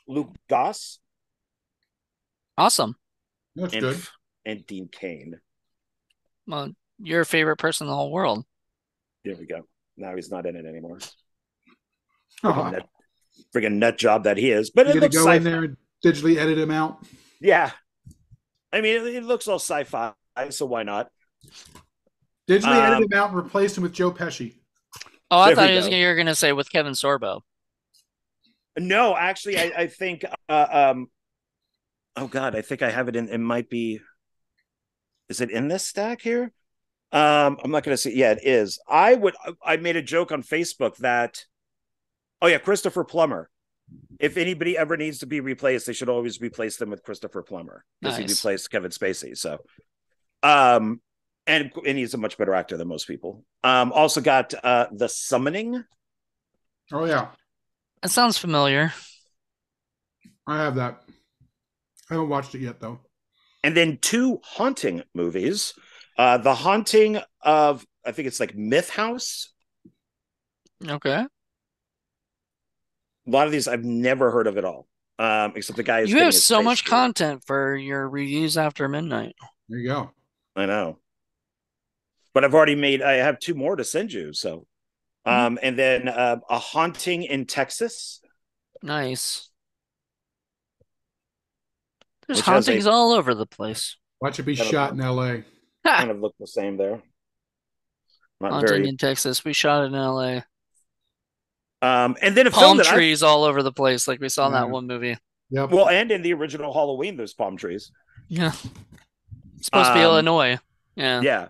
Luke Goss awesome. That's and good. and Dean Cain. Well, your favorite person in the whole world. There we go. Now he's not in it anymore. Oh, Friggin' nut job that he is. But you it gonna looks go in there and digitally edit him out? Yeah. I mean, it looks all sci-fi, so why not? Digitally edit him out and replace him with Joe Pesci. Oh, I There thought we you go. were going to say with Kevin Sorbo. No, actually, I think oh God, I think I have it in. It might be. Is it in this stack here? I'm not going to say. Yeah, it is. I made a joke on Facebook that. Oh yeah, Christopher Plummer. If anybody ever needs to be replaced, they should always replace them with Christopher Plummer because he Nice. replaced Kevin Spacey. So, um, and he's a much better actor than most people. Also got The Summoning. Oh yeah, That sounds familiar. I have that. I haven't watched it yet though. And then two haunting movies. The Haunting of, I think it's like Myth House. Okay. A lot of these I've never heard of at all, except the guy is You getting have his so face much screwed. content for your reviews after midnight. There you go. I know, but I have two more to send you. So, and then A Haunting in Texas, Nice. There's which has hauntings a all over the place. Watch it be kind shot of, in L.A. Ha! kind of look the same there. Not Haunting very. in Texas. We shot it in LA. And then a film Palm that I trees all over the place, like we saw in that Yeah. one movie. Yep. well, and in the original Halloween, there's palm trees. Yeah. It's supposed to be Illinois. Yeah. Yeah.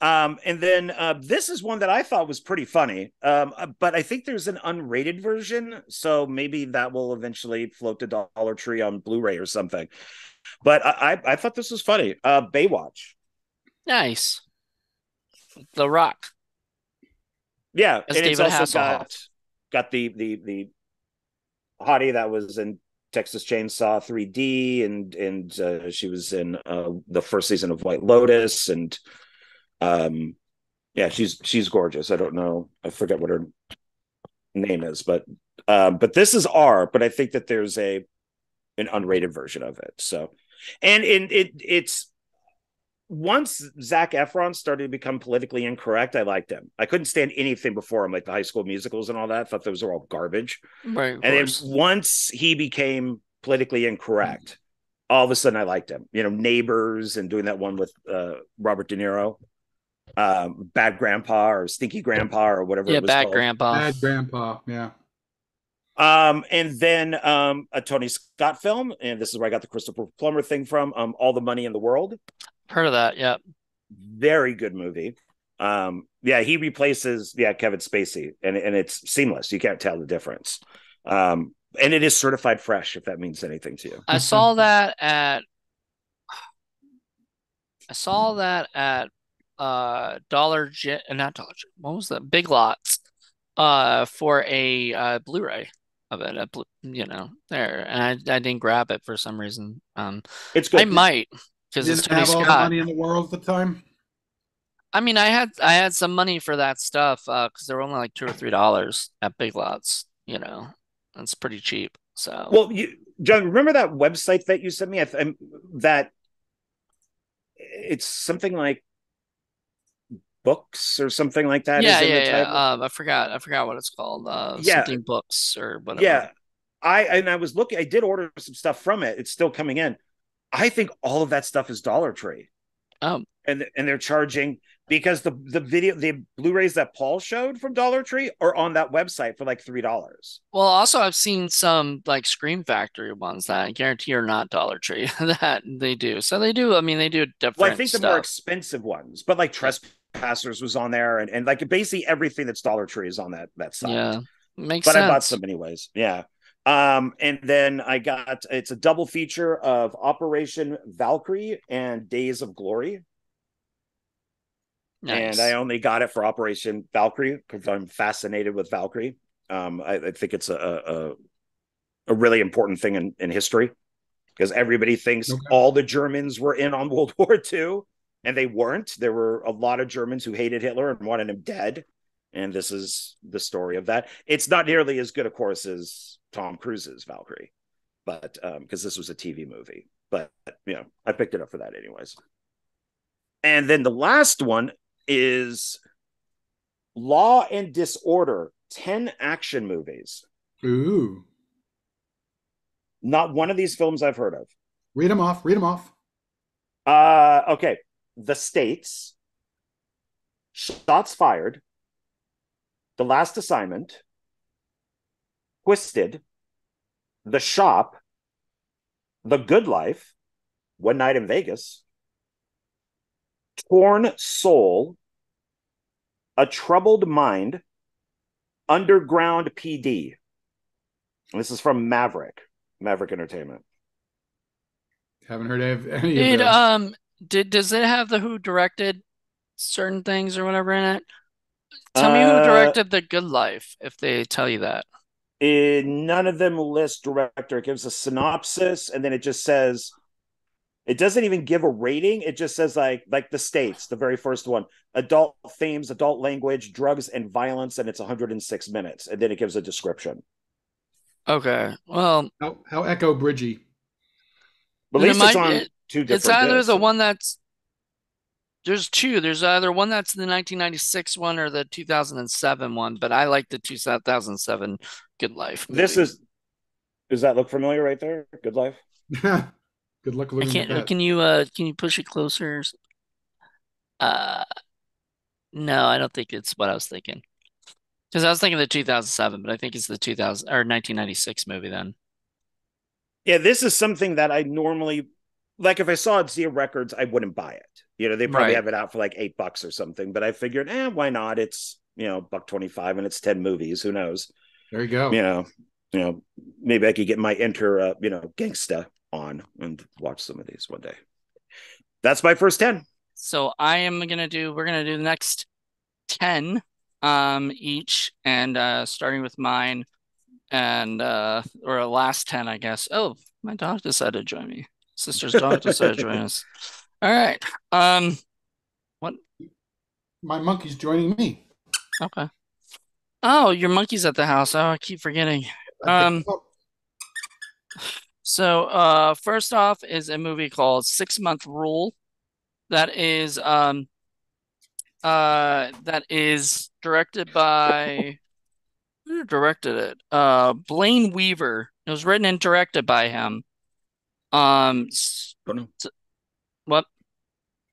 And then this is one that I thought was pretty funny. But I think there's an unrated version, so maybe that will eventually float to Dollar Tree on Blu-ray or something. But I thought this was funny. Baywatch. Nice. The Rock Yeah, as and it's David also Hasselhoff. got the hottie that was in Texas Chainsaw 3D, and she was in the first season of White Lotus, and yeah, she's gorgeous. I don't know, I forget what her name is, but this is R. But I think that there's an unrated version of it. So, and it's once Zac Efron started to become politically incorrect, I liked him. I couldn't stand anything before him, like the High School Musicals and all that. I thought those were all garbage. Right, of And then course. once he became politically incorrect, all of a sudden I liked him. Neighbors and doing that one with Robert De Niro, Bad Grandpa or Stinky Grandpa or whatever Yeah, it was Bad called. Grandpa. Bad Grandpa. Yeah. And then a Tony Scott film, and this is where I got the Christopher Plummer thing from. All the Money in the World. Heard of that? Yeah. Very good movie. Yeah, he replaces Kevin Spacey, and it's seamless. You can't tell the difference. And it is certified fresh, if that means anything to you. I saw that at Dollar Gen, not Dollar Gen. What was that? Big Lots. For a Blu-ray of it. There, and I didn't grab it for some reason. It's good. I might because it's Didn't Tony have all the Scott. money in the world at the time. I mean, I had some money for that stuff because they were only like $2 or $3 at Big Lots. It's pretty cheap. So Well, John, remember that website that you sent me? That It's something like books or something like that Yeah, is in yeah, the yeah. title. I forgot what it's called. Yeah, Something books or whatever. yeah. I was looking. I did order some stuff from it. It's still coming in. I think all of that stuff is Dollar Tree, Oh, and they're charging because the Blu-rays that Paul showed from Dollar Tree are on that website for like $3. well, also I've seen some like Scream Factory ones that I guarantee are not Dollar Tree that they do. So they do. I mean, they do Well, I different think the more stuff. expensive ones, but like Yeah, Trespassers was on there, and like basically everything that's Dollar Tree is on that site. yeah, makes But I bought sense. some anyways. Yeah. And then I got it's a double feature of Operation Valkyrie and Days of Glory. And I Nice. only got it for Operation Valkyrie because I'm fascinated with Valkyrie. I think it's a really important thing in history because everybody thinks Okay. all the Germans were in on World War II, and they weren't. There were a lot of Germans who hated Hitler and wanted him dead. And this is the story of that. It's not nearly as good, of course, as Tom Cruise's Valkyrie, but because this was a TV movie. But I picked it up for that anyways. And then the last one is Law and Disorder, 10 action movies. Ooh. Not one of these films I've heard of. Read them off. Read them off. Okay. The States, Shots Fired, The Last Assignment, Twisted, The Shop, The Good Life, One Night in Vegas, Torn Soul, A Troubled Mind, Underground PD. This is from Maverick Entertainment. Haven't heard of any of Did them. does it have the who directed certain things or whatever in it? Tell me who Uh, directed The Good Life if they tell you that. None of them list director. It gives a synopsis, and then it just says it doesn't even give a rating. It just says like the states, the very first one, adult themes, adult language, drugs, and violence, and it's 106 minutes, and then it gives a description. Okay. Well, How Echo Bridgie. But at then it least it's might on two it's different either discs. the one that's there's two. There's either one that's the 1996 one or the 2007 one, but I like the 2007 Good Life This movie. is does that look familiar right there? Good Life. Good luck I living with can't that. can you push it closer? Uh no, I don't think it's what I was thinking. Because I was thinking the 2007, but I think it's the 2000 or 1996 movie then. Yeah, this is something that I normally like. If I saw it at Zia Records, I wouldn't buy it. They probably Right. have it out for like $8 or something. But I figured, why not? It's $1.25 and it's 10 movies. Who knows? There you You go. know, maybe I could get my gangsta on and watch some of these one day. That's my first 10. So we're gonna do the next 10 each and starting with mine and or last 10 I guess. Oh, my dog decided to join me. Sister's dog decided to join us. All right. What? My monkey's joining me. Okay. Oh, your monkey's at the house. Oh, I keep forgetting. I picked Um him up. so first off is a movie called 6 Month Rule that is directed by who directed it? Blaine Weaver. It was written and directed by him. Don't know. What?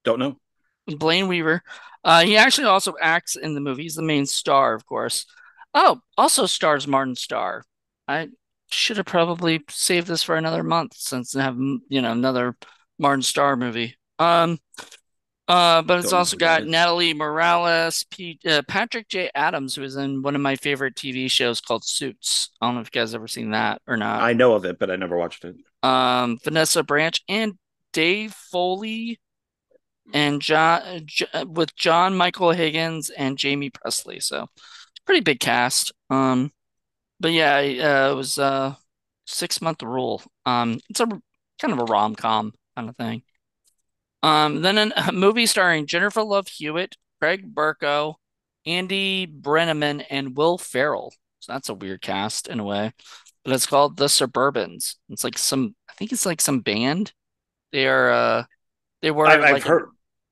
Don't know. Blaine Weaver. He actually also acts in the movie. He's the main star, of course. Oh, also stars Martin Starr. I should have probably saved this for another month since I have, another Martin Starr movie. But it's Don't know also who that got is. Natalie Morales, Patrick J. Adams, who was in one of my favorite TV shows called Suits. I don't know if you guys ever seen that or not. I know of it, but I never watched it. Vanessa Branch and Dave Foley and with John Michael Higgins and Jamie Presley. So pretty big cast. But yeah, it was 6 Month Rule. It's a kind of a rom-com kind of thing. Then a movie starring Jennifer Love Hewitt, Craig Burko, Andy Brenneman, and Will Ferrell. So that's a weird cast in a way. But it's called The Suburbans. I think it's like some band. They are They were I've like heard.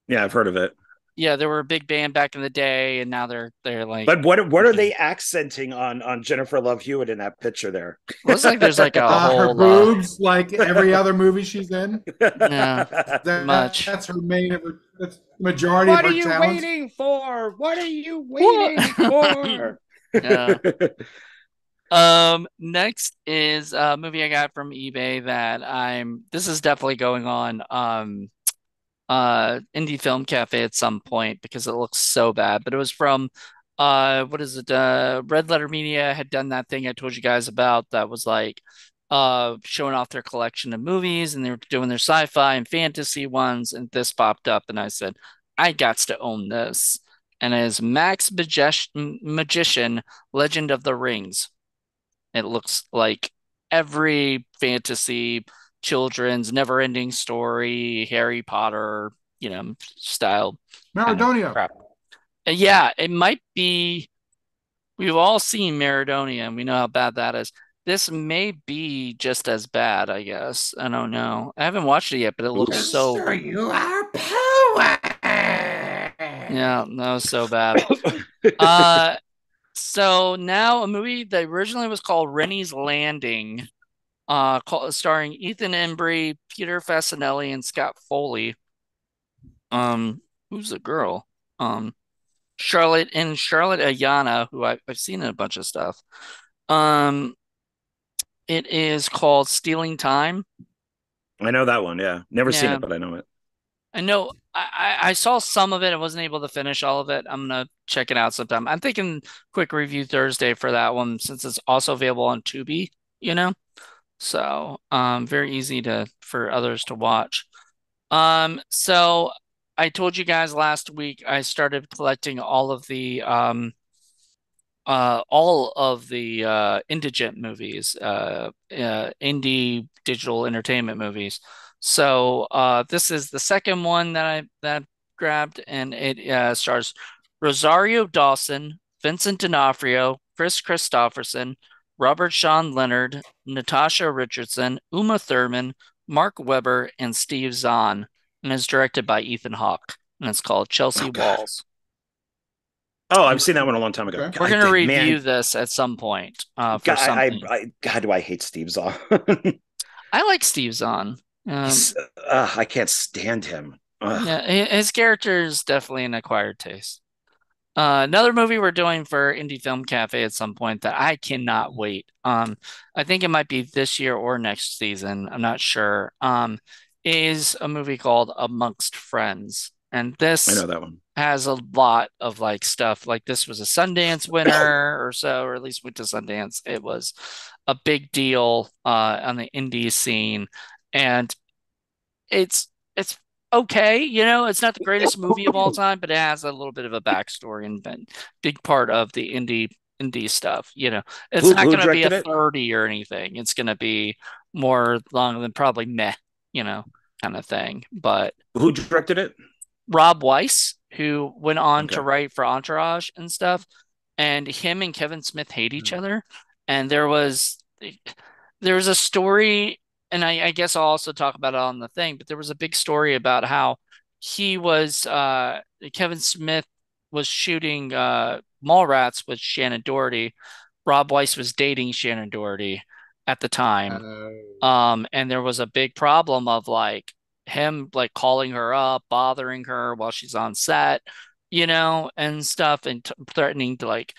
Yeah, I've heard of it. yeah, they were a big band back in the day, and now they're like But what are they accenting on Jennifer Love Hewitt in that picture there? looks like there's like a Her whole boobs, like every other movie she's in. yeah, pretty much. That's her main. That's the majority of What are her you talents. waiting for? What are you What? waiting for? Yeah. Next is a movie I got from eBay that this is definitely going on Indie Film Cafe at some point because it looks so bad. But it was from what is it? Red Letter Media had done that thing I told you guys about that was like showing off their collection of movies, and they were doing their sci-fi and fantasy ones, and this popped up and I said, I got to own this. And it is Magician Legend of the Rings. It looks like every fantasy, children's, never-ending story, Harry Potter, style kind of Maradonia. crap. Yeah, it might be. We've all seen Maradonia, and we know how bad that is. This may be just as bad, I guess. I don't know. I haven't watched it yet, but it looks so. You are power. Yeah, that was so bad. So now a movie that originally was called Rennie's Landing, starring Ethan Embry, Peter Fasinelli, and Scott Foley. Who's the girl? Charlotte Ayana, who I've seen in a bunch of stuff. Um, it is called Stealing Time. I know that one. Yeah, never seen Yeah, it, but I know it. I know. I saw some of it. I wasn't able to finish all of it. I'm gonna check it out sometime. I'm thinking quick review Thursday for that one since it's also available on Tubi. You know. So, very easy for others to watch. So I told you guys last week I started collecting all of the indigent movies, indie digital entertainment movies. So, this is the second one that grabbed, and it stars Rosario Dawson, Vincent D'Onofrio, Chris Christopherson, Robert Sean Leonard, Natasha Richardson, Uma Thurman, Mark Webber, and Steve Zahn, and is directed by Ethan Hawke, and it's called Chelsea Oh God. Walls. Oh, I've seen that one a long time ago. Okay. We're God, going to review man, this at some point for God, something. God, do I hate Steve Zahn? I like Steve Zahn. He's, I can't stand him. Ugh. Yeah, his character is definitely an acquired taste. Another movie we're doing for Indie Film Cafe at some point that I cannot wait. I think it might be this year or next season. I'm not sure. Is a movie called Amongst Friends, and I this know that one. has a lot of like stuff. Like this was a Sundance winner or so, or at least went to Sundance. It was a big deal on the indie scene, and it's okay. It's not the greatest movie of all time, but it has a little bit of a backstory and been big part of the indie stuff. It's not Who going to be a directed it? 30 or anything. It's going to be more long than probably meh, you know, kind of thing. But Who directed it? Rob Weiss, who went on to Okay. write for Entourage and stuff, and him and Kevin Smith hate each other. And there was a story, and I guess I'll also talk about it on the thing, but there was a big story about how he was Kevin Smith was shooting Mallrats with Shannon Doherty. Rob Weiss was dating Shannon Doherty at the time. Uh, And there was a big problem of like him like calling her up, bothering her while she's on set, and stuff, and threatening to like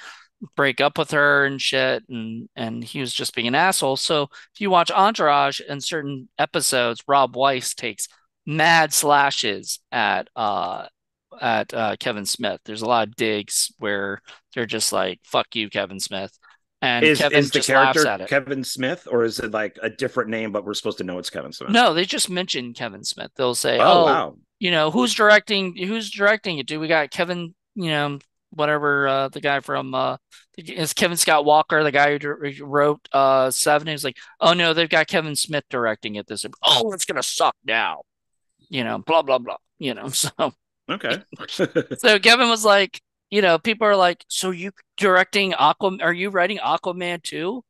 break up with her and shit, and he was just being an asshole. So if you watch Entourage in certain episodes, Rob Weiss takes mad slashes at Kevin Smith. There's a lot of digs where they're just like, fuck you, Kevin Smith. And Kevin Is the just laughs character at it. Kevin Smith, or is it like a different name, but we're supposed to know it's Kevin Smith? No, they just mention Kevin Smith. They'll say, Oh "Oh, wow. who's directing it? Do we got Kevin, whatever the guy from is Kevin Scott Walker, the guy who wrote Seven?" He's like, "Oh no, they've got Kevin Smith directing it this. Oh, it's gonna suck now." Blah blah blah. So Okay. so Kevin was like, people are like, "So you directing Aquaman? Are you writing Aquaman 2?"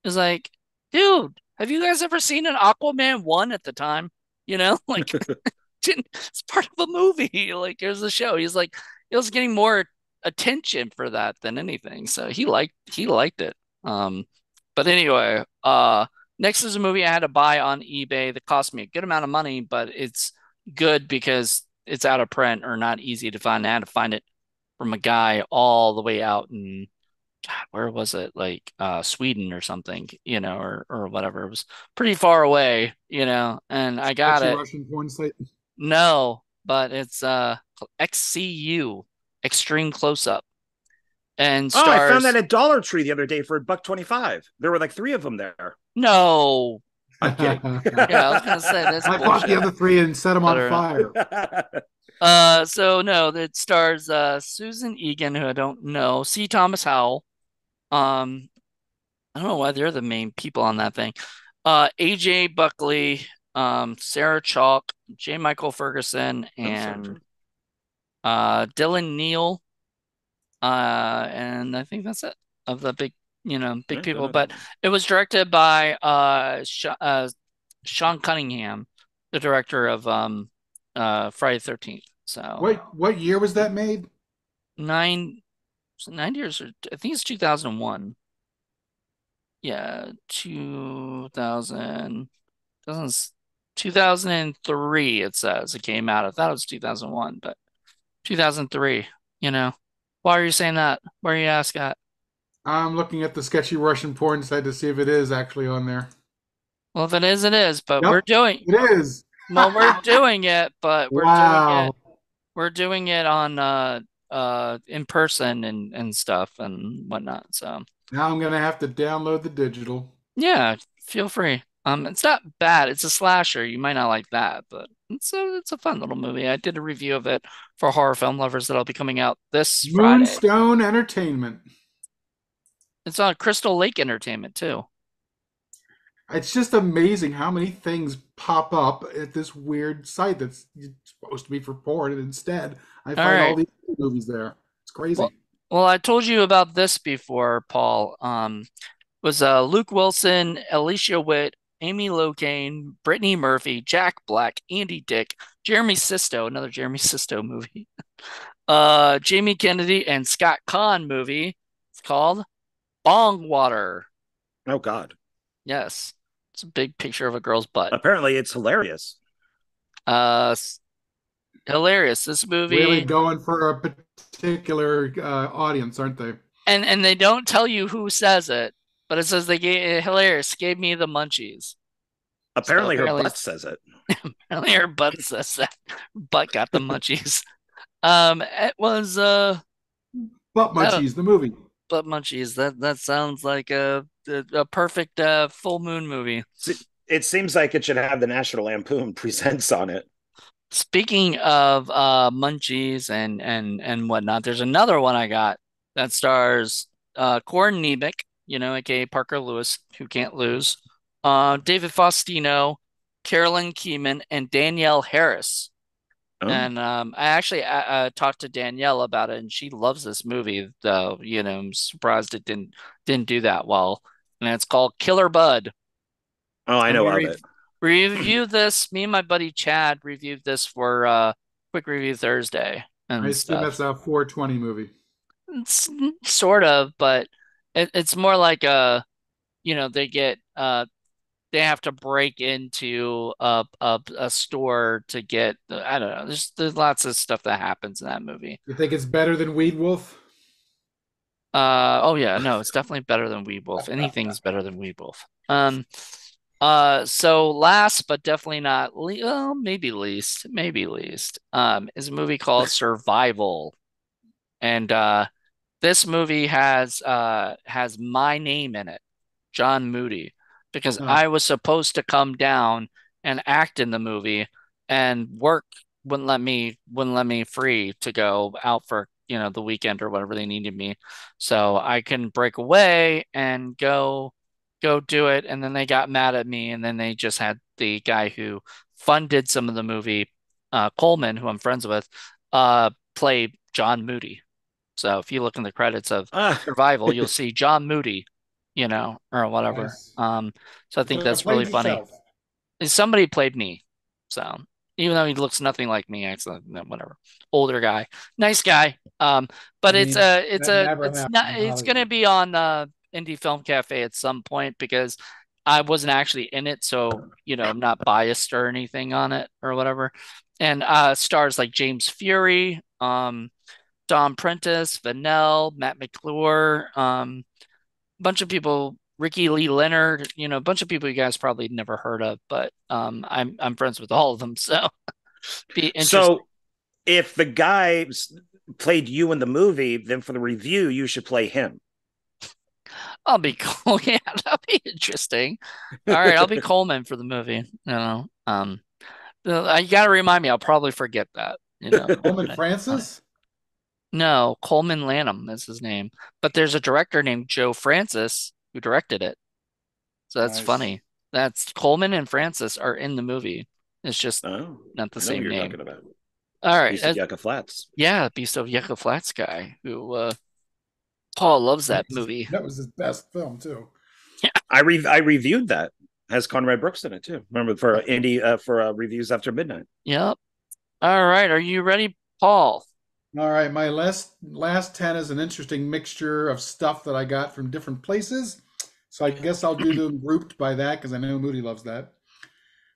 It's like, dude, have you guys ever seen an Aquaman 1 at the time? Like didn't. It's part of a movie. Like, there's a show. He's like, he was getting more attention for that than anything. So he liked it. Um, but anyway, next is a movie I had to buy on eBay that cost me a good amount of money, but it's good because it's out of print or not easy to find. I had to find it from a guy all the way out in God, where was it? Like Sweden or something, or whatever. It was pretty far away, and I got Sketchy it. Russian porn site. No, but it's XCU, Extreme Close Up, and Oh, I found that stars at Dollar Tree the other day for $1.25. There were like three of them there. no. I'm kidding. Yeah, I was gonna say that's I bought the bullshit. other three and set them on Better fire. so no, it stars Susan Egan, who I don't know, C. Thomas Howell. Um, I don't know why they're the main people on that thing. AJ Buckley, Sarah Chalk, J. Michael Ferguson, I'm sorry. and Dylan Neal. And I think that's it of the big people. But it was directed by Sean Cunningham, the director of Friday the 13th. So What year was that made? nine 9 years, or I think it's 2001. Yeah, 2003 it says it came out. I thought it was 2001, but 2003, you know. Why are you saying that? Why are you asking that? I'm looking at the sketchy Russian porn site to see if it is actually on there. Well, if it is, it is, but Yep, it is. we're doing it, but Wow. we're doing it on in person and stuff and whatnot. So Now I'm gonna have to download the digital. yeah, feel free. It's not bad. It's a slasher. You might not like that, but it's a fun little movie. I did a review of it for horror film lovers that'll be coming out this Friday. Moonstone Entertainment. It's on Crystal Lake Entertainment too. It's just amazing how many things pop up at this weird site that's supposed to be for porn, and instead I All find all right. these movies there. It's Well, crazy. well, I told you about this before, Paul. Was Luke Wilson, Alicia Witt, Amy Locane, Brittany Murphy, Jack Black, Andy Dick, Jeremy Sisto, another Jeremy Sisto movie. Jamie Kennedy and Scott Kahn movie. It's called Bong Water. Oh God. Yes. It's a big picture of a girl's butt. Apparently it's hilarious. Uh Hilarious. This Really movie, going for a particular audience, aren't they? and they don't tell you who says it, but it says they gave hilarious, gave me the munchies. So Apparently her apparently butt says it. apparently her butt says that. Butt got the munchies. It was Butt that Munchies, the movie. butt munchies. That sounds like a perfect full moon movie. It seems like it should have the National Lampoon Presents on it. Speaking of munchies and whatnot, there's another one I got that stars Corin Niebuck, aka Parker Lewis, who can't lose. David Faustino, Carolyn Keeman, and Danielle Harris. Oh, And I actually talked to Danielle about it, and she loves this movie. Though, I'm surprised it didn't do that well. And it's called Killer Bud. oh, I And know of it. we reviewed this. Me and my buddy Chad reviewed this for Quick Review Thursday I and assume stuff. that's a 420 movie. It's sort of, but it's more like they get they have to break into a store to get I don't know. There's lots of stuff that happens in that movie. You think it's better than Weed Wolf? Oh yeah, no, it's definitely better than Weed Wolf. Anything's better than Weed Wolf. So last but definitely not least, well, maybe least, is a movie called Survival. And this movie has my name in it, John Moody, because Huh. I was supposed to come down and act in the movie, and work wouldn't let me free to go out for, the weekend or whatever they needed me. So I couldn't break away and go do it. And then they got mad at me, and then they just had the guy who funded some of the movie, Coleman, who I'm friends with, play John Moody. So if you look in the credits of Ah, Survival, you'll see John Moody, or whatever. Nice. So I think So that's play really funny. yourself. And somebody played me. So even though he looks nothing like me. Actually, no, whatever. Older guy, nice guy. I But mean, that never it's happened not in it's gonna Hollywood. be on Indie Film Cafe at some point because I wasn't actually in it, so I'm not biased or anything on it or whatever. And stars like James Fury, Don Prentice, Vanell, Matt McClure, bunch of people, Ricky Lee Leonard, a bunch of people you guys probably never heard of, but I'm friends with all of them, so be interesting. So if the guy played you in the movie, then for the review, you should play him. I'll be cool. Yeah, that'll be interesting. All right, I'll be Coleman for the movie. You got to remind me. I'll probably forget that. Coleman when on it. Francis? No, Coleman Lanham is his name, but there's a director named Joe Francis who directed it. So that's Nice. funny. That's Coleman and Francis are in the movie. It's just Oh, not the I know what same you're name. talking about. All right. Beast of Yucca Flats. Yeah, Beast of Yucca Flats guy who Paul loves that movie. That was his best film too. Yeah. I reviewed that. Has Conrad Brooks in it too. Remember for indie for reviews after midnight. Yep. All right. Are you ready, Paul? All right, my last 10 is an interesting mixture of stuff that I got from different places. So I guess I'll do them grouped by that because I know Moody loves that.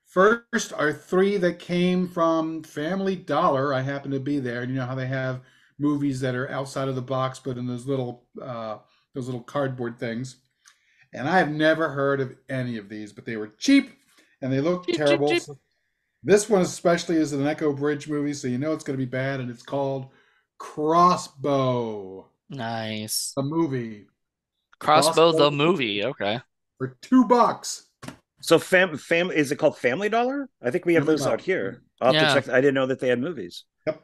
First are three that came from Family Dollar. I happen to be there, and you know how they have movies that are outside of the box, but in those little cardboard things. And I've never heard of any of these, but they were cheap and they look Cheep, cheep, terrible. cheep. So this one especially is an Echo Bridge movie, so you know it's going to be bad, and it's called Crossbow, Nice. the movie. Crossbow Crossbow the movie. Okay. for $2. So fam is it called Family Dollar? I think we have Family those out Dollar. here. I'll have to Yeah. check. I didn't know that they had movies. Yep.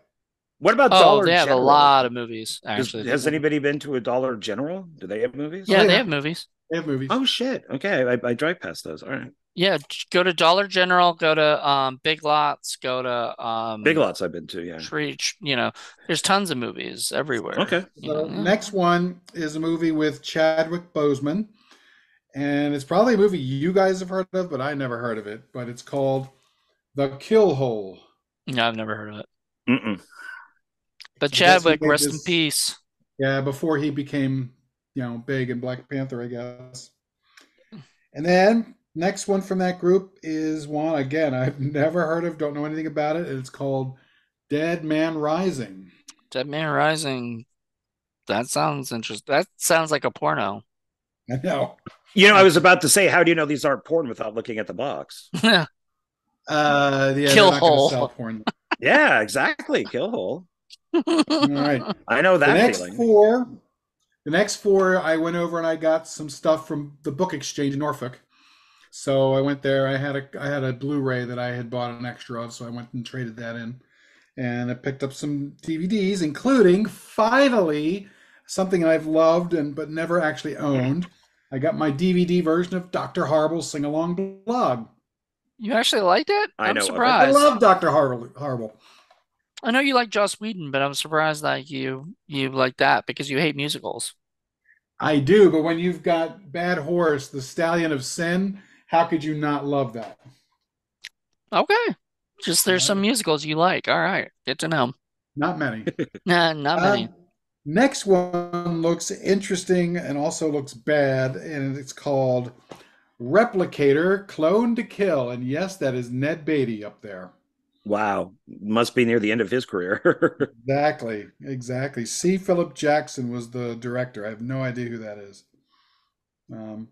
What about Oh, Dollar they have a General? lot of movies, actually. Has anybody been to a Dollar General? Do they have movies? Oh Yeah, they yeah, have movies. they have movies. Oh shit. Okay, I drive past those. All right. Yeah, go to Dollar General, go to Big Lots, go to Big Lots I've been to, yeah. Treach, there's tons of movies everywhere. Okay. So Yeah. next one is a movie with Chadwick Boseman, and it's probably a movie you guys have heard of, but I never heard of it. But it's called The Kill Hole. No, I've never heard of it. Mm-mm. But I guess he Chadwick, made rest in this, peace. yeah, before he became, big in Black Panther, I guess. And then next one from that group is one again I've never heard of, don't know anything about it. And it's called Dead Man Rising. Dead Man Rising. That sounds interesting. That sounds like a porno. I know. I was about to say, how do you know these aren't porn without looking at the box? Yeah, they're Kill not going to sell Hole. porn. Yeah, exactly. Kill hole. All right. I know The that next feeling. four, the next four, I went over and I got some stuff from the Book Exchange in Norfolk. So I went there. I had a Blu Ray that I had bought an extra of, so I went and traded that in. And I picked up some DVDs, including finally something I've loved and but never actually owned. I got my DVD version of Dr. Harble's Sing Along blog. You actually liked it? I I'm know of it. I surprised. love Dr. Harble. I know you like Joss Whedon, but I'm surprised that you like that because you hate musicals. I do, but when you've got Bad Horse, the Stallion of Sin, how could you not love that? Okay. Just All there's some right. musicals you like. All right. Good to know. Not many. Nah, not many. Next one looks interesting and also looks bad, and it's called Replicator Clone to Kill. And yes, that is Ned Beatty up there. Wow. Must be near the end of his career. Exactly, exactly. C. Philip Jackson was the director. I have no idea who that is. Um,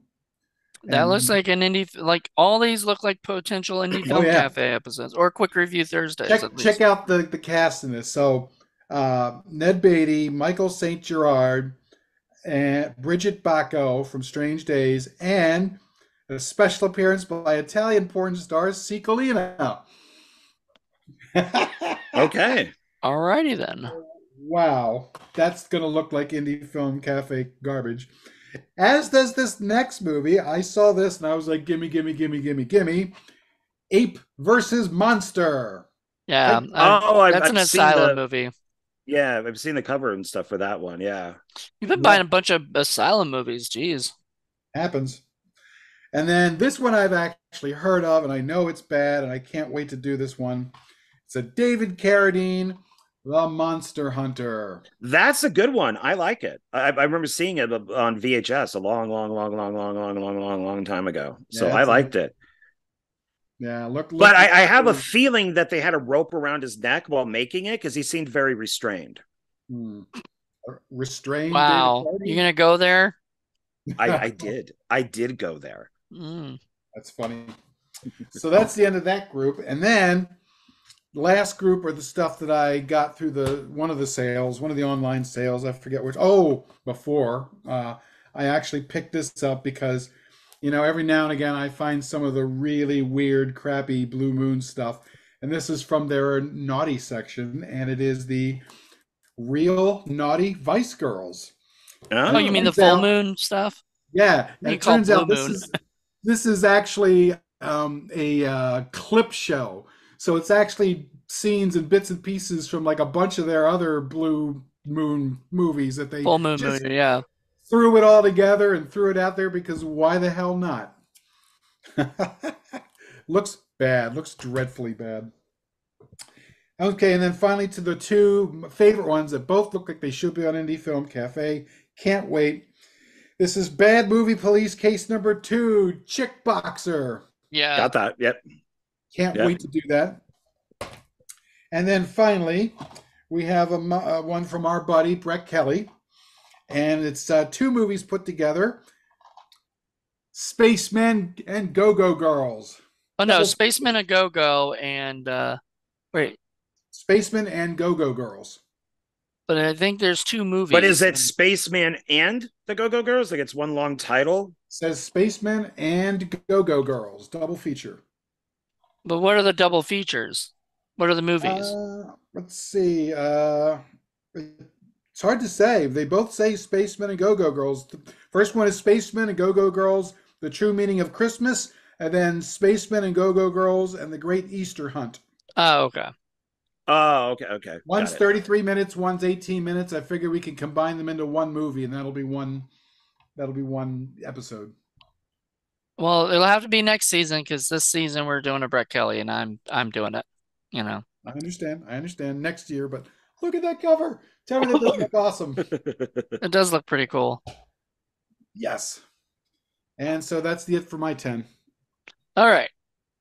That looks and like an indie, like all these look like potential indie oh film yeah, cafe episodes or quick review Thursdays at check least. out the cast in this. So Ned Beatty, Michael St. Gerard, and Bridget Bacco from Strange Days, and a special appearance by Italian porn star Ciccolina. Okay. Alrighty then. Wow, that's gonna look like indie film cafe garbage. As does this next movie. I saw this and I was like, gimme, gimme, gimme, gimme, gimme. Ape versus Monster. Yeah, Take Oh, that's an I've seen asylum movie. the cover and stuff for that one. Yeah. You've been buying a Yep, bunch of asylum movies. Jeez. happens. And then this one I've actually heard of, and I know it's bad, and I can't wait to do this one. It's a David Carradine, The Monster Hunter. That's a good one. I like it. I remember seeing it on VHS a long time ago. So Yeah, I liked it. yeah. Look. But I have a feeling that they had a rope around his neck while making it because he seemed very restrained. Hmm, restrained David Wow. You're Carradine. gonna go there? I did go there. Mm. That's funny. So that's the end of that group, and then the last group are the stuff that I got through one of the online sales. I forget which. Oh, before I actually picked this up because every now and again I find some of the really weird, crappy Blue Moon stuff, and this is from their naughty section, and it is the Real Naughty Vice Girls. Oh, And it you mean Oh, the turns full out, moon stuff? yeah, and You it call turns Blue out Moon. this is actually a clip show. So it's actually scenes and bits and pieces from like a bunch of their other Blue Moon movies that they Full moon just movie, yeah. threw it all together and threw it out there because why the hell not? Looks bad. Looks dreadfully bad. Okay, and then finally to the two favorite ones that both look like they should be on Indie Film Cafe. Can't wait. This is Bad Movie Police case number 2, Chick Boxer. Yeah. got that. Yep. Can't Yep. wait to do that. And then finally, we have one from our buddy Brett Kelly, and it's two movies put together: Spacemen and Go-Go Girls. Oh no, Double Spaceman a Go Go and wait, Spacemen and Go-Go Girls. but I think there's two But is movies. it Spaceman and the Go-Go Girls? Like it's one long title? Says Spacemen and Go-Go Girls, double feature. But what are the double features? What are the movies? Let's see. It's hard to say. They both say Spacemen and Go-Go Girls. The first one is Spacemen and Go-Go Girls, The True Meaning of Christmas, and then Spacemen and Go-Go Girls and The Great Easter Hunt. Oh, okay. Oh, okay. One's Got it. 33 minutes, one's 18 minutes. I figure we can combine them into one movie, and that'll be one episode. Well, it'll have to be next season because this season we're doing a Brett Kelly and I'm doing it. You know. I understand next year, but look at that cover. Tell me that doesn't look awesome. It does look pretty cool. Yes. And so that's it for my 10. All right.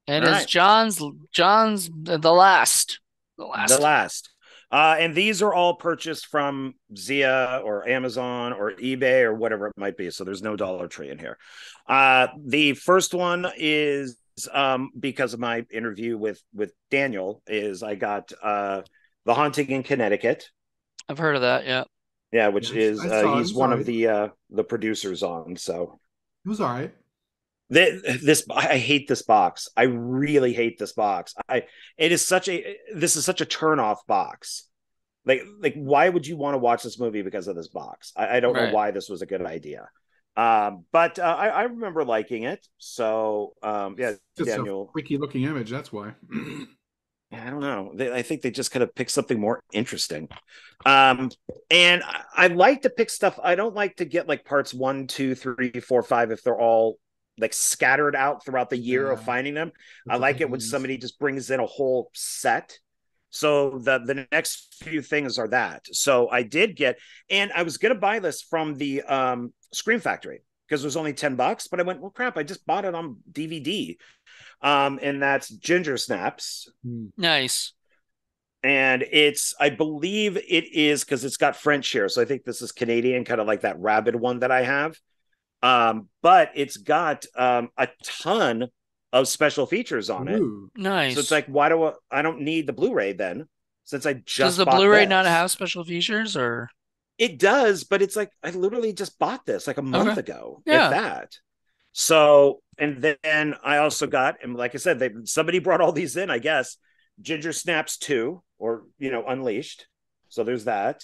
It All is right. John's the last. The The last. last. And these are all purchased from Zia or Amazon or eBay or whatever it might be. So there's no Dollar Tree in here. The first one is because of my interview with Daniel is I got The Haunting in Connecticut. I've heard of that, yeah. Yeah, which is he's one of the. the producers on. So It was all right. this I hate this box. I really hate this box. This is such a turnoff box. Like why would you want to watch this movie because of this box? I don't know Right. why this was a good idea. But I remember liking it. So yeah, Just Daniel. a freaky looking image, that's why. I don't know. I think they just kind of pick something more interesting. And I like to pick stuff. I don't like to get like parts 1, 2, 3, 4, 5 if they're all like scattered out throughout the year of finding them. I like it when somebody just brings in a whole set. So the next few things are that. So I did get, and I was gonna buy this from the Scream Factory because it was only $10, but I went, well, crap, I just bought it on DVD. And that's Ginger Snaps. Nice. And I believe it is because it's got French here. So I think this is Canadian, kind of like that rabid one that I have. But it's got a ton of special features on it. Ooh. Nice. So it's like, I don't need the Blu-ray then, since I just Does the bought Blu-ray this. not have special features or? It does, but it's like I literally just bought this like a month ago, Yeah. if that. So, and then I also got, and like I said, somebody brought all these in, I guess. Ginger Snaps 2, or Unleashed. So there's that,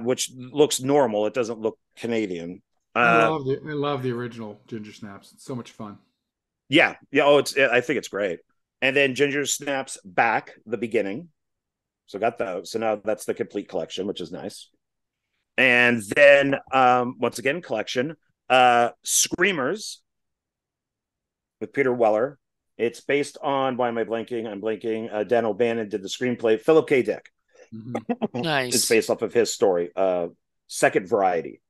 which looks normal. It doesn't look Canadian. I love the original Ginger Snaps. It's so much fun. Yeah. Oh, I think it's great. And then Ginger Snaps Back, the beginning. So got those. So now that's the complete collection, which is nice. And then once again, collection. Screamers with Peter Weller. It's based on, why am I blanking? I'm blanking. Dan O'Bannon did the screenplay. Philip K. Dick. Mhm. It's Nice. based off of his story. Second Variety.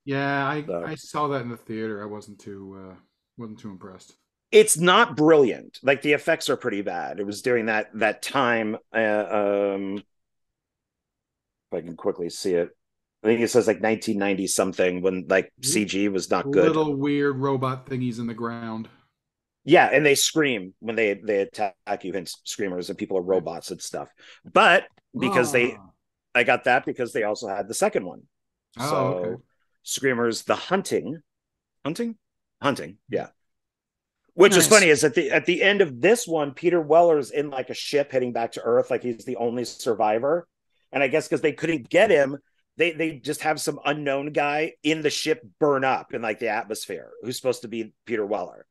Yeah, So I saw that in the theater. I wasn't too impressed. it's not brilliant. Like the effects are pretty bad. It was during that time. If I can quickly see it, I think it says like 1990 something when like CG was not good. Little weird robot thingies in the ground. Yeah, and they scream when they attack you, hence screamers, and people are Right. robots and stuff. But because they, Oh, I got that because they also had the second one. oh, okay. So Screamers, the hunting, hunting, yeah. Which is Nice. funny is at the end of this one, Peter Weller's in like a ship heading back to Earth, like he's the only survivor. And I guess because they couldn't get him, they just have some unknown guy in the ship burn up in like the atmosphere who's supposed to be Peter Weller.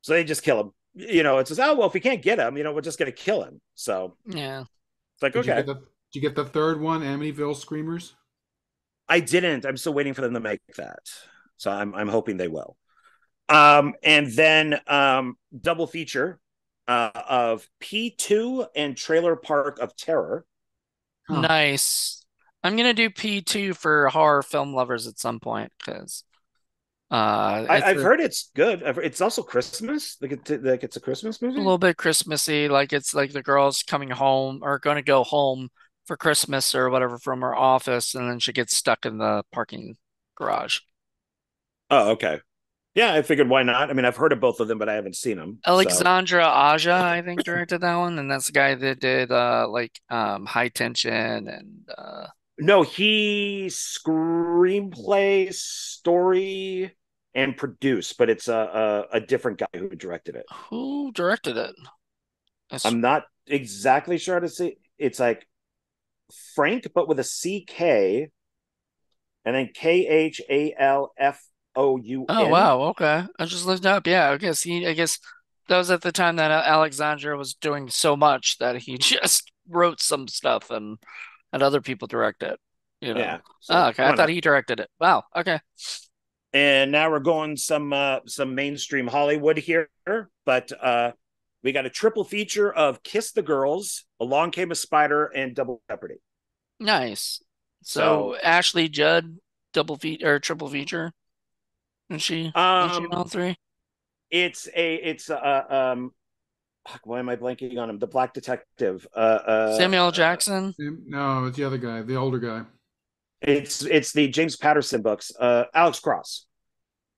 So they just kill him. It says, oh well, if we can't get him, we're just gonna kill him. So Yeah. it's like, okay. Did you get the third one, Amityville Screamers? I didn't. I'm still waiting for them to make that. So I'm hoping they will. And then double feature of P2 and Trailer Park of Terror. Huh. Nice. I'm gonna do P2 for horror film lovers at some point because it's I've heard it's good. It's also Christmas. Like it's a Christmas a movie. little bit Christmassy. Like it's like the girl's coming home or going to go home for Christmas or whatever from her office, and then she gets stuck in the parking garage. Oh, okay. Yeah, I figured why not. I mean, I've heard of both of them, but I haven't seen them. So Alexandra Aja, I think, directed that one, and that's the guy that did like High Tension and no, he screenplay, story, and produce, but it's a different guy who directed it. who directed it? It's, I'm not exactly sure how to say. It's like Frank, but with a CK, and then oh Khalfoun. wow, okay. I just looked up. Yeah, I guess that was at the time that Alexandra was doing so much that he just wrote some stuff and had other people direct it, you know. Yeah, Oh, so okay. I why thought not? he directed it. Wow. Okay. And now we're going some mainstream Hollywood here, but we got a triple feature of Kiss the Girls, Along Came a Spider, and Double Jeopardy. Nice. So So Ashley Judd double feat or triple feature. Is she in um all three? it's why am I blanking on him? The Black Detective. Samuel Jackson. No, it's the other guy, the older guy. It's the James Patterson books. Alex Cross.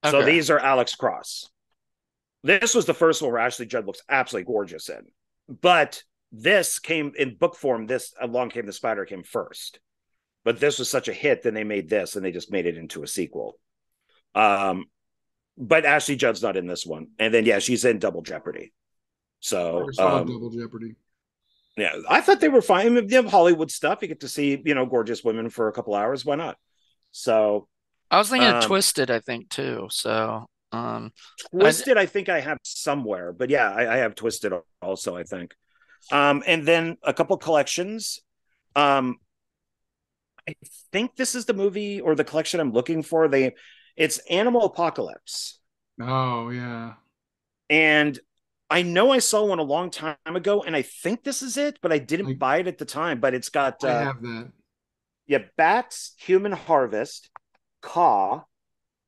So Okay. these are Alex Cross. This was the first one where Ashley Judd looks absolutely gorgeous in. But this came in book form. This Along Came the Spider came first. But this was such a hit, then they made this and they just made it into a sequel. Um, but Ashley Judd's not in this one. And then yeah, she's in Double Jeopardy. Never So saw Double Jeopardy. yeah, I thought they were fine. I mean, you have Hollywood stuff. You get to see, gorgeous women for a couple hours. Why not? So I was thinking of um Twisted, I think too. So I Twisted, I think I have somewhere, but yeah, I have Twisted also, I think. And then a couple collections. Um, I think this is the movie or the collection I'm looking for. It's Animal Apocalypse. Oh yeah. And I know I saw one a long time ago, and I think this is it, but I didn't I buy it at the time. But it's got I have that. yeah, Bats, Human Harvest, Caw,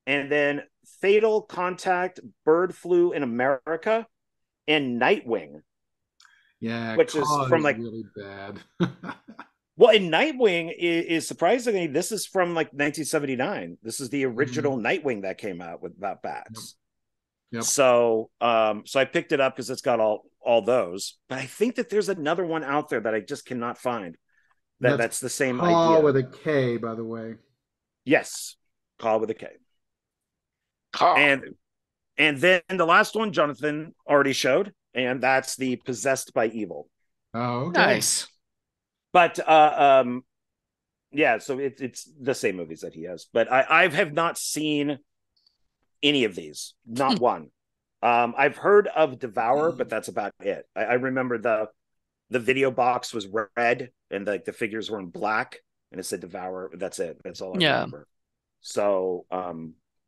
and then Fatal Contact, Bird Flu in America, and Nightwing, Yeah, which is Cause from is like, really bad. well, in Nightwing is surprisingly, this is from like 1979. This is the Mhm. original Nightwing that came out with about Yep. bats. Yep. So I picked it up because it's got all those. But I think that there's another one out there that I just cannot find. That's That's the same Paw idea. with a K, by the way. Yes, Call with a K. Carl. And then the last one Jonathan already showed, and that's the Possessed by Evil. Oh, okay. Nice. But yeah, so it's the same movies that he has. But I have not seen any of these, not one. I've heard of Devour, but that's about it. I remember the video box was red and like the figures were in black and it said Devour. That's it. That's all I Yeah. remember. So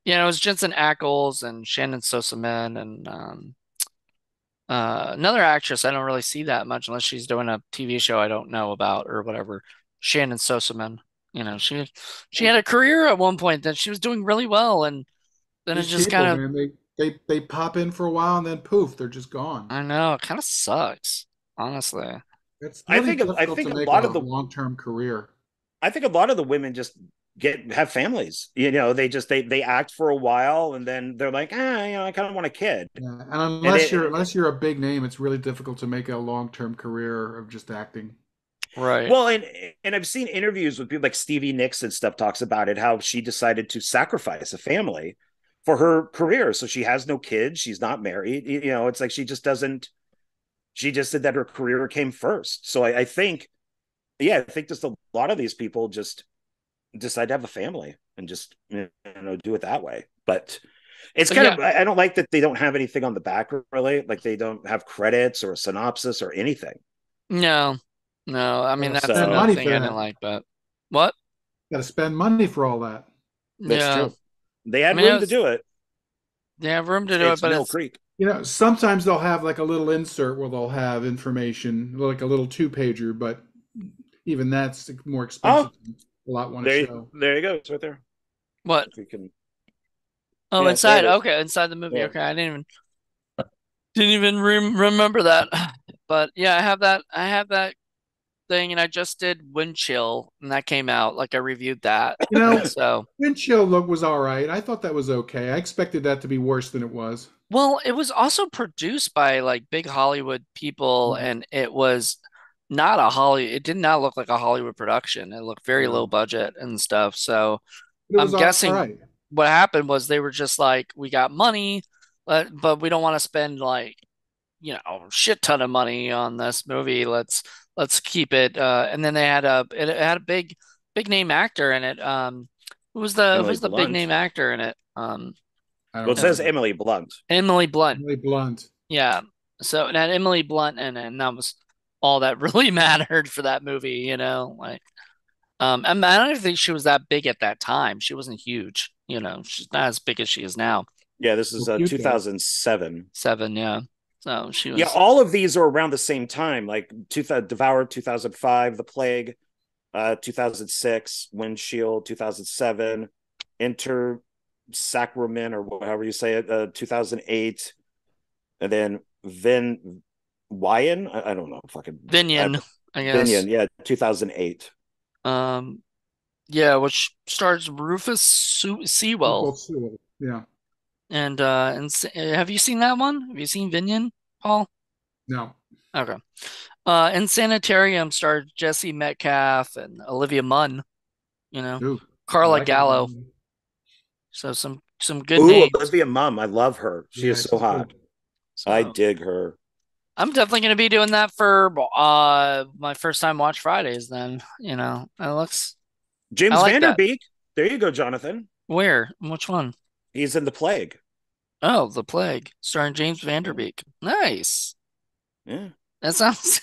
Yeah, it was Jensen Ackles and Shannon Sosamen and Another actress I don't really see that much unless she's doing a TV show I don't know about or whatever. Shannon Sosaman. She had a career at one point that she was doing really well, and then it These just people, kind of, man, they pop in for a while and then poof, they're just gone. I know, it kind of sucks, honestly. It's I really think I difficult think to a make a lot of the long-term career. I think a lot of the women just have families. They act for a while and then they're like, I kind of want a kid. Yeah. And And it unless you're a big name, it's really difficult to make a long-term career of just acting. Right. well, and I've seen interviews with people like Stevie Nicks and stuff talks about it, how she decided to sacrifice a family for her career. So she has no kids, she's not married. It's like she just said that her career came first. So I think, yeah, I think just a lot of these people just decide to have a family and just do it that way. But it's But kind yeah, of, I don't like that they don't have anything on the back, really, like they don't have credits or a synopsis or anything. no, no. I mean, Gotta that's spend So another money thing for I didn't that. like, but what? Gotta spend money for all that. that's Yeah. true. They I had mean, room to do it. they have room to do it, It's but Mill it's, Creek. Sometimes they'll have like a little insert where they'll have information, like a little two-pager, but even that's more Oh, expensive than a lot want to show. there you go. It's right there. what? If we can, Oh, yeah, there inside. it is. Okay, inside the movie. Yeah. Okay, I didn't even remember that. But yeah, I have that thing, and I just did Wind Chill, and that came out. Like I reviewed that, You and know, so Windshield look was all right. I thought that was okay. I expected that to be worse than it was. well, it was also produced by like big Hollywood people, Mhm. and it was not a Holly. It did not look like a Hollywood production. It looked very low No, budget and stuff. So but it I'm was all guessing right. what happened was they were just like, we got money, but we don't want to spend like shit ton of money on this movie. Let's keep it. And then it had a big name actor in it. Emily Who's the big name Blunt. actor in it? I Well, don't it says remember. Emily Blunt. Emily Blunt. Really blunt. Yeah. So it had Emily Blunt in it, and that was all that really mattered for that movie. Like I don't think she was that big at that time. She wasn't huge. She's not as big as she is now. Yeah, this is Well, cute though. 2007. Seven, yeah. So she Yeah, was. all of these are around the same time. Like Devoured 2005, The Plague 2006, Windshield 2007, Enter Sacrament or however you say it 2008, and then Vin Wyan. I don't know, fucking Vinion, I guess. Vinian, yeah, 2008. Um, yeah, which stars Rufus Sewell. Equal Sewell. Yeah. And have you seen that one? Have you seen Vinion, Paul? No. Okay. In Sanitarium starred Jesse Metcalf and Olivia Munn, you know, Ooh, I Carla like it. Gallo. So some good Ooh, names. Olivia Mum, I love her. She Yeah, is so she's hot. good. I So dig her. I'm definitely going to be doing that for my first time watch Fridays then, It looks I James like that. Vanderbeek. There you go, Jonathan. Where? Which one? He's in The Plague. Oh, The Plague, starring James Yeah. Vanderbeek. Nice. Yeah. That sounds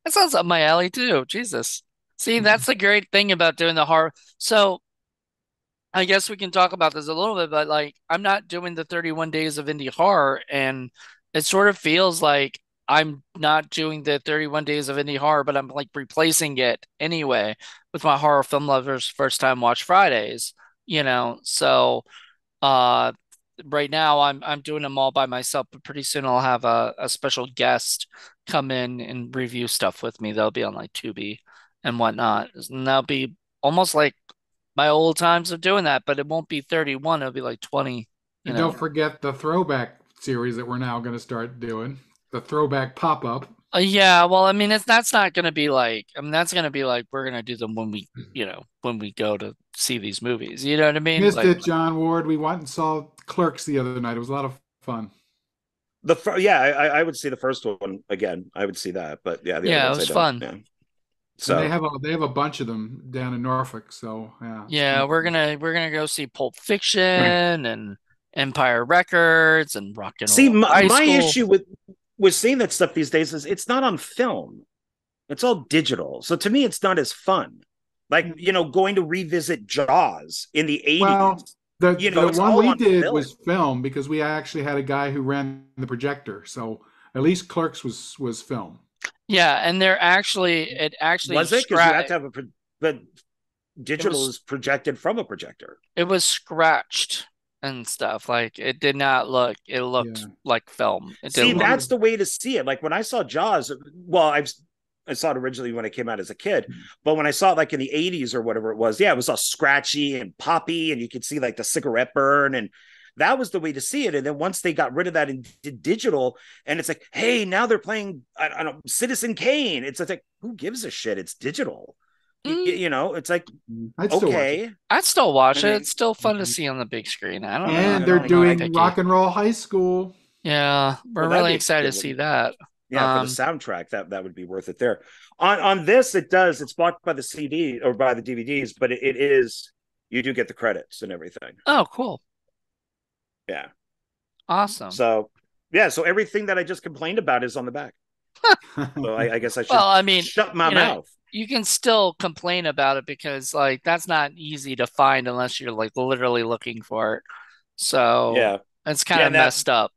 that sounds up my alley too. Jesus. See, that's the great thing about doing the horror. So I guess we can talk about this a little bit, but like I'm not doing the 31 days of indie horror, and it sort of feels like I'm not doing the 31 days of indie horror, but I'm like replacing it anyway with my horror film lovers first time watch Fridays. So uh right now I'm doing them all by myself, but pretty soon I'll have a special guest come in and review stuff with me. They'll be on like Tubi and whatnot. And that'll be almost like my old times of doing that, but it won't be 31, it'll be like 20, you And don't know. forget the throwback series that we're now going to start doing. The throwback pop-up. Yeah, well, I mean, that's not going to be like, I mean, that's going to be like, we're going to do them when we go to see these movies. You know what I mean? Missed Like, it, John Ward. We went and saw Clerks the other night. It was a lot of fun. Yeah, I would see the first one again. I would see that, but yeah, the other yeah, it ones I was don't. fun. Yeah. And So they have a bunch of them down in Norfolk. So yeah, it's Yeah, kind we're gonna go see Pulp Fiction and Empire Records and Rock and see, Roll High my School. issue with seeing that stuff these days is it's not on film. It's all digital. So to me, it's not as fun. Like, of going to revisit Jaws in the well, 80s. The it's one all we on did film. was film because we actually had a guy who ran the projector. So at least Clerks was film. Yeah, and it actually Was it? Because you have to have but it digital was is projected from a projector. it was scratched and stuff. Like it looked Yeah. like film. It The See, didn't look. that's one the way to see it. Like when I saw Jaws, well, I saw it originally when it came out as a kid, but when I saw it like in the 80s or whatever it was, yeah, it was all scratchy and poppy, and you could see like the cigarette burn, and that was the way to see it. And then once they got rid of that and did digital, and it's like, hey, now they're playing I don't know, Citizen Kane. It's like, who gives a shit? It's digital. Mm, It's like, I'd still watch it. okay. I'd still watch I it. mean, It's still fun to see on the big screen. I don't know. And I'm they're not I doing picky. Rock and Roll High School. Yeah, we're well, that'd really be a excited to good see one. that. Yeah, for the Um, soundtrack, that would be worth it there. On this, it's blocked by the CD or by the DVDs, but it is, you do get the credits and everything. oh, cool. Yeah. Awesome. So yeah, so everything that I just complained about is on the back. So I guess I should Well, I mean, shut my you know, mouth. you can still complain about it because like that's not easy to find unless you're like literally looking for it. So Yeah. it's kind Yeah, of and that messed up.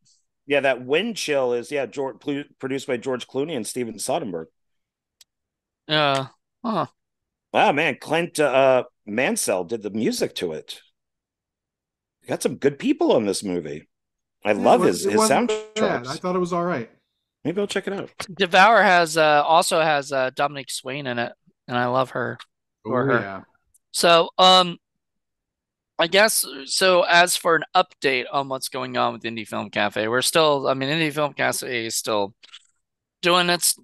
yeah, that Wind Chill is produced by George Clooney and Steven Soderbergh. Yeah. Huh. Wow, man, Clint Mansell did the music to it. Got some good people on this movie. I Yeah, love his it wasn't bad. I soundtracks. thought it was all right. Maybe I'll check it out. Devour has also has Dominic Swain in it, and I love her or Oh her. yeah. So I guess so. As for an update on what's going on with Indie Film Cafe, we're still. I mean, Indie Film Cafe is still doing its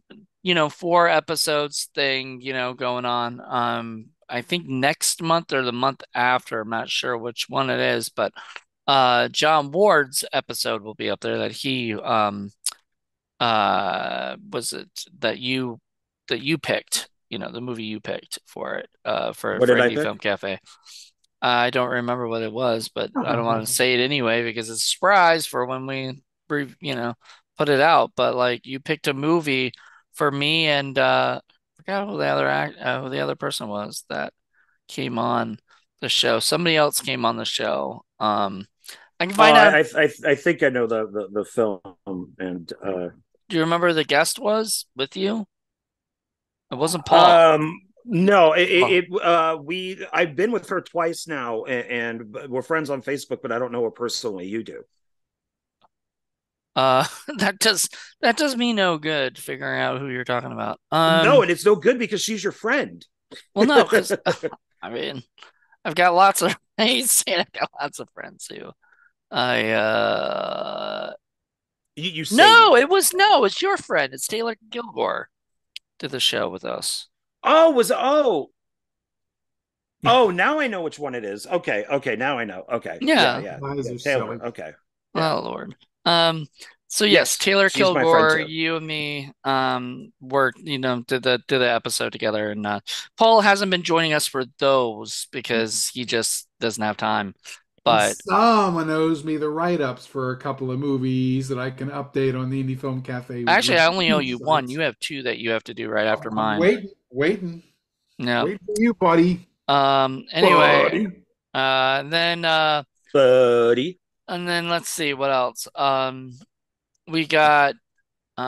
4 episodes thing, going on. I think next month or the month after, I'm not sure which one it is, but John Ward's episode will be up there that he was it that you picked, the movie you picked for it What for did I Indie pick? Film Cafe. I don't remember what it was, but I don't want to say it anyway because it's a surprise for when we, put it out. But like you picked a movie for me and I forgot who the other person was that came on the show. Somebody else came on the show. I can Oh, find out. I think I know the film, and Do you remember who the guest was with you? It wasn't Paul. no, Well, we I've been with her twice now, and we're friends on Facebook, but I don't know her personally. You do. uh, that does me no good figuring out who you're talking about. No, and it's no good because she's your friend. Well, no, because I mean, I've got lots of. He's saying I've got lots of friends who I You say you no, do. it's your friend. It's Taylor Kilgore did the show with us. Oh, oh, now I know which one it is. Okay, now I know. Okay, Yeah. Eyes yeah, are Taylor. silly. Okay, yeah, Oh Lord. So yes, yes, Taylor she's my friend Kilgore, too. you and me, worked, did the episode together, and Paul hasn't been joining us for those because he just doesn't have time. And But someone owes me the write-ups for a couple of movies that I can update on the Indie Film Cafe actually, I only owe review you one. You sites. have two that you have to do right after I'm mine. Yeah. waiting for you, buddy. Anyway, Buddy. then Buddy. and then let's see what else. We got we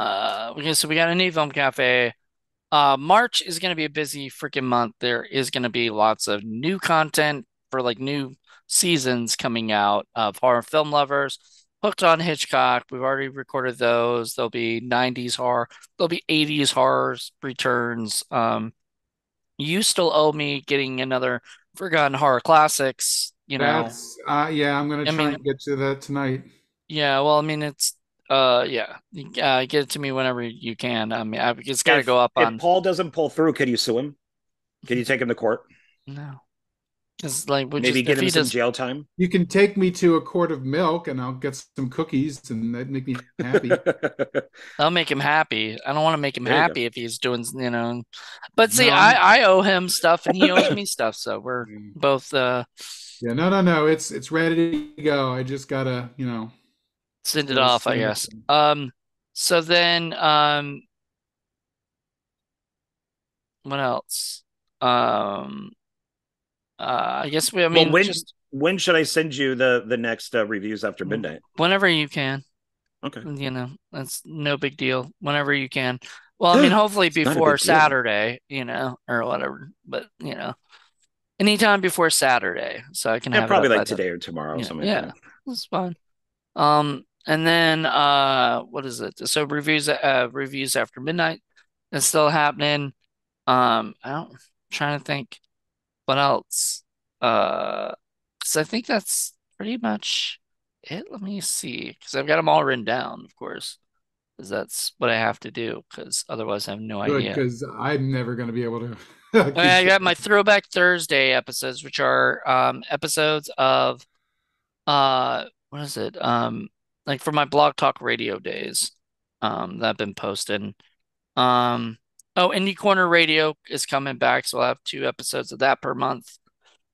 got a new film cafe. March is gonna be a busy freaking month. There is gonna be lots of new content for like new seasons coming out of horror film lovers. Hooked on Hitchcock. We've already recorded those. There'll be 90s horror. There'll be 80s horrors returns. You still owe me getting another Forgotten Horror Classics, That's yeah, I'm gonna I try mean, and get to that tonight. yeah, well, I mean, it's yeah, get it to me whenever you can. I mean, it's got to If go up if on Paul doesn't pull through, can you sue him? Can you take him to court? no, because like we Maybe just if get him he some does, jail time. You can take me to a quart of milk and I'll get some cookies and that'd make me happy. There I'll make him happy. I don't want to make him you go. happy if he's doing, But see, No. I owe him stuff and he owes me stuff, so we're both Yeah, no. It's ready to go. I just gotta, send it gotta off, I send it. guess. So then what else? I guess I Well, mean, when just. when should I send you the next reviews after midnight? Whenever you can. Okay. That's no big deal. Whenever you can. Well, I mean, hopefully It's not a before big deal. Saturday, or whatever. But, anytime before Saturday, so I can Yeah, have it probably up by like then. today or tomorrow, Yeah, something like yeah, that. that's fine. And then what is it? So reviews after midnight is still happening. I'm trying to think what else. Because I think that's pretty much it. Let me see, because I've got them all written down, of course, because that's what I have to do. Because otherwise, I have no Good, idea. because I'm never going to be able to keep I track. got my Throwback Thursday episodes, which are episodes of what is it? Like for my Blog Talk Radio days, that I've been posting. Um, oh, Indie Corner Radio is coming back, so I'll have 2 episodes of that per month.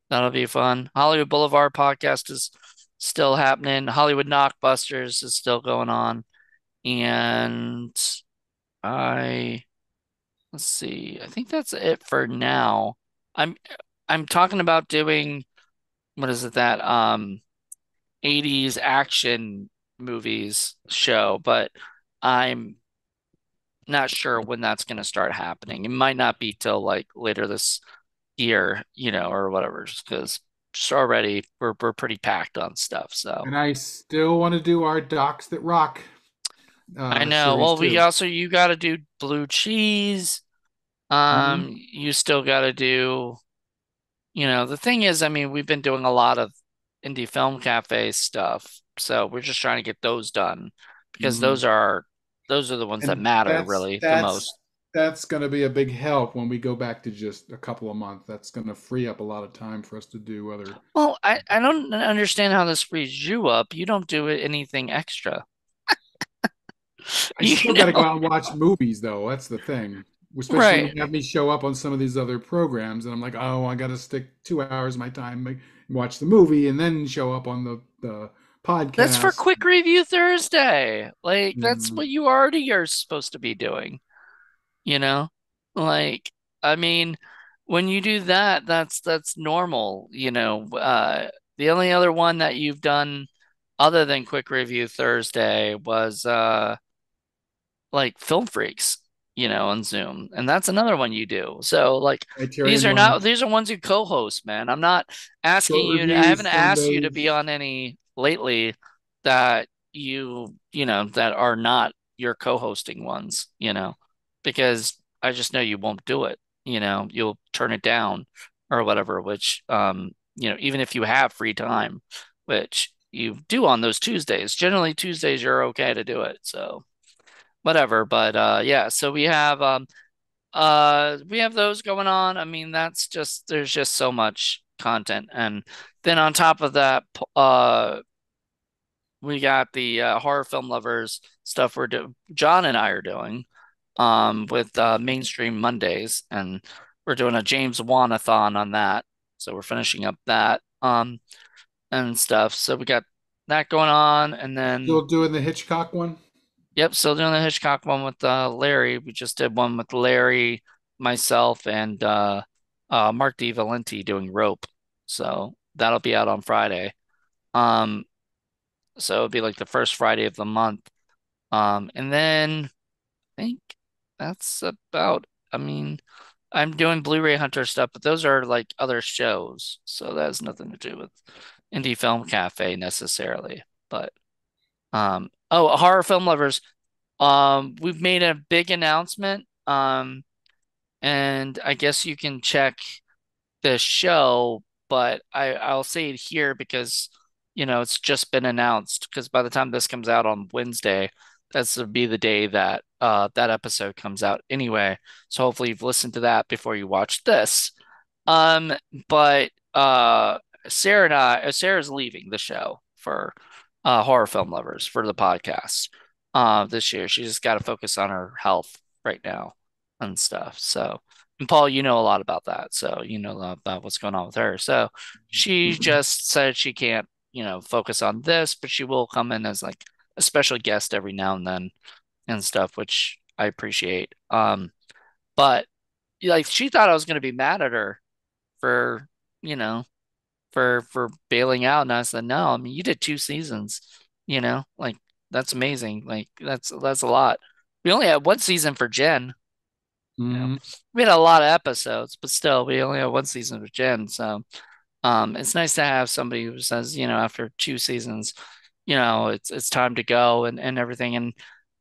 That'll be fun. Hollywood Boulevard podcast is still happening. Hollywood Knockbusters is still going on. And I let's see. I think that's it for now. I'm I'm talking about doing what is it that 80s action movies show, but I'm not sure when that's going to start happening. It might not be till like later this year, or whatever, just because just already we're pretty packed on stuff. So And I still want to do our Docs That Rock I know. series Well, too. you got to do blue cheese. Hmm. You still got to do, the thing is, I mean, we've been doing a lot of indie film cafe stuff, so we're just trying to get those done because Hmm. those are the ones that And matter that's really the that's most. that's going to be a big help when we go back to just a couple of months. That's going to free up a lot of time for us to do other. Well, I don't understand how this frees you up. You don't do anything extra. I You still got to go know? out and watch movies, though. That's the thing. Especially when Right. you have me show up on some of these other programs, and I'm like, oh, I got to stick 2 hours of my time, watch the movie, and then show up on the That's for podcast. Quick Review Thursday. Like, that's Mm, what you already are supposed to be doing, you know? Like, I mean, when you do that, that's normal. The only other one that you've done other than Quick Review Thursday was like Film Freaks, on Zoom. And that's another one you do. So like Criterion one, these are ones you co-host, man. I'm not asking short you to, I haven't reviews, asked you to be Sundays. on any lately that that are not your co-hosting ones, because I just know you won't do it. You'll turn it down or whatever, which even if you have free time, which you do on those Tuesdays. Generally Tuesdays you're okay to do it. So whatever. But yeah, so we have those going on. I mean, there's just so much content. And then on top of that, we got the horror film lovers stuff John and I are doing with Mainstream Mondays, and we're doing a James Wan-a-thon on that. So we're finishing up that and stuff. So we got that going on, and then Still doing the Hitchcock one. yep, still doing the Hitchcock one with Larry. We just did one with Larry, myself, and Mark DeValenti doing Rope. So that'll be out on Friday. Um, so it'll be like the first Friday of the month. And then I think that's about, I mean, I'm doing Blu-ray Hunter stuff, but those are like other shows. So that has nothing to do with Indie Film Cafe necessarily. But oh, horror film lovers. We've made a big announcement. And I guess you can check the show, but I'll say it here because it's just been announced. Because by the time this comes out on Wednesday, that's to be the day that that episode comes out anyway. So hopefully you've listened to that before you watch this. Um, but Sarah's leaving the show for horror film lovers for the podcast this year. She's just got to focus on her health right now and stuff. So, and Paul, you know a lot about that, so you know about what's going on with her. So she just said she can't, focus on this, but she will come in as like a special guest every now and then and stuff, which I appreciate. But like she thought I was going to be mad at her for, you know, for bailing out. And I said, no, I mean, you did 2 seasons, like that's amazing. Like that's a lot. We only had 1 season for Jen, you know. Mhm. We had a lot of episodes, but still we only had 1 season for Jen. So it's nice to have somebody who says, after 2 seasons, it's time to go and everything.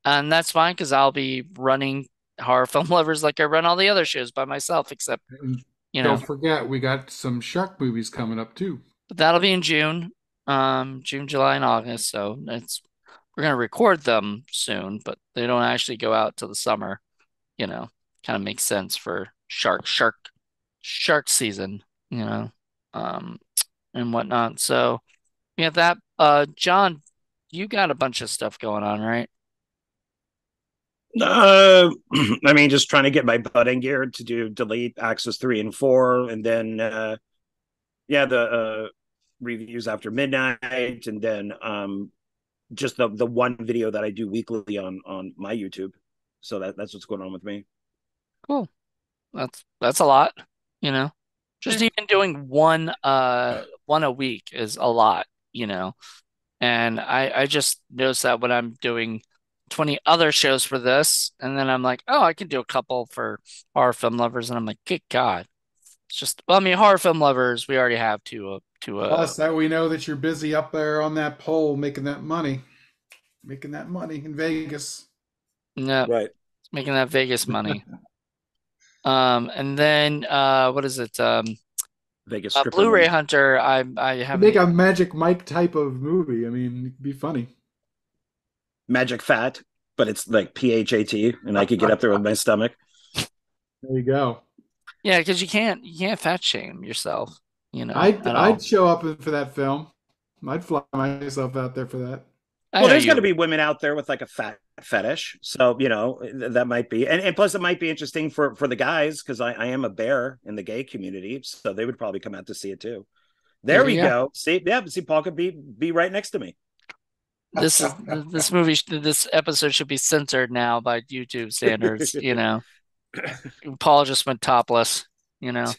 And that's fine because I'll be running horror film lovers like I run all the other shows by myself, except, And you know, don't forget, we got some shark movies coming up too. but that'll be in June, June, July, and August. So we're gonna record them soon, but they don't actually go out till the summer, you know. Kind of makes sense for shark season, you know, um, and whatnot. So yeah, that John, you got a bunch of stuff going on, right? Uh, I mean, just trying to get my butt in gear to do Delete Access 3 and 4, and then yeah, the reviews after midnight, and then just the one video that I do weekly on my YouTube. So that's what's going on with me. Cool. That's a lot, you know. Just Yeah. even doing one a week is a lot, you know. And I just noticed that when I'm doing 20 other shows for this, and then I'm like, oh, I can do a couple for horror film lovers, and I'm like, good God. It's just, well, I mean, horror film lovers, we already have Plus, that we know that you're busy up there on that pole making that money in Vegas. no, Right. making that Vegas money. And then what is it? Vegas stripper Blu-ray money. Hunter, I To haven't make a even, Magic Mike type of movie, I mean, it'd be funny. Magic fat, but it's like PHAT, and I could get up there with my stomach. There you go. yeah, because you can't fat shame yourself, at I'd all. show up for that film. I'd fly myself out there for that. I Well, know there's got you to would. be women out there with like a fat fetish, so that might be, and plus it might be interesting for the guys because I am a bear in the gay community, so they would probably come out to see it too. There There we you go. go. See, yeah, see, Paul could be right next to me. This episode should be censored now by YouTube standards, you know. Paul just went topless, you know.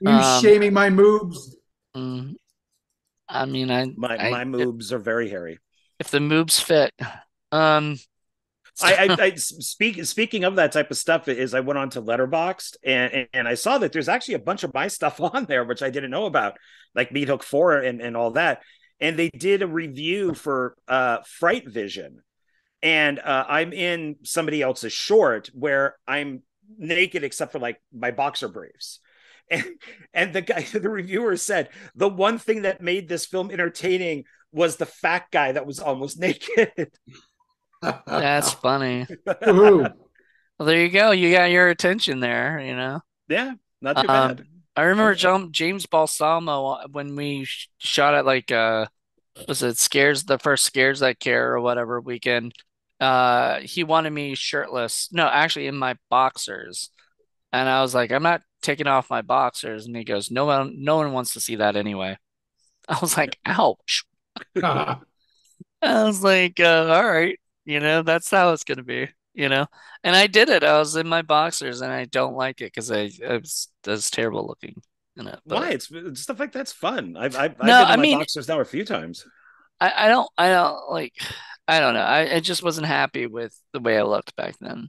You Um, shaming my moves? mm, I mean, My moves are very hairy. if the moves fit. Um, Speaking of that type of stuff is I went on to Letterboxd and I saw that there's actually a bunch of my stuff on there which I didn't know about, like Meat Hook 4 and all that. And they did a review for Fright Vision, and I'm in somebody else's short where I'm naked except for like my boxer briefs. And, and the reviewer said the one thing that made this film entertaining was the fat guy that was almost naked. that's funny. Woohoo! Well, there you go. You got your attention there, you know. Yeah, not too Um, bad. I remember James Balsamo when we shot at like was it Scares the first Scares That Care or whatever weekend. He wanted me shirtless. No, actually in my boxers. And I was like, I'm not taking off my boxers. And he goes, no one wants to see that anyway. I was like, ouch. I was like, all right, that's how it's gonna be, you know. And I did it. I was in my boxers, and I don't like it because that's terrible looking in it. Why? But It's stuff like that's fun. I've no, been I in my mean, boxers now a few times. I don't like, I don't know. I just wasn't happy with the way I looked back then,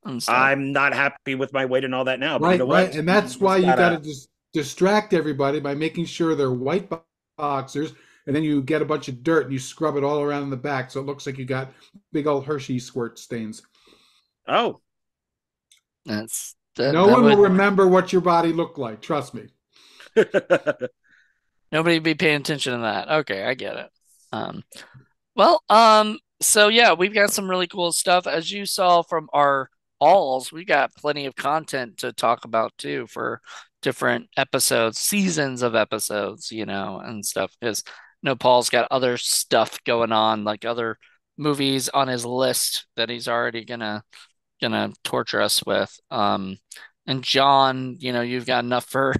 and stuff. I'm not happy with my weight and all that now, but you know Right, right. what? And You that's why just you got to gotta. just distract everybody by making sure they're white boxers, and then you get a bunch of dirt and you scrub it all around the back so it looks like you got big old Hershey squirt stains. Oh, That's that No that one will would remember what your body looked like. Trust me. nobody be paying attention to that. Okay, I get it. Um, Well, so yeah, we've got some really cool stuff. As you saw from our alls, we got plenty of content to talk about too for different episodes, seasons of episodes, and stuff. Because Paul's got other stuff going on, like other movies on his list that he's already gonna torture us with. And John, you've got enough for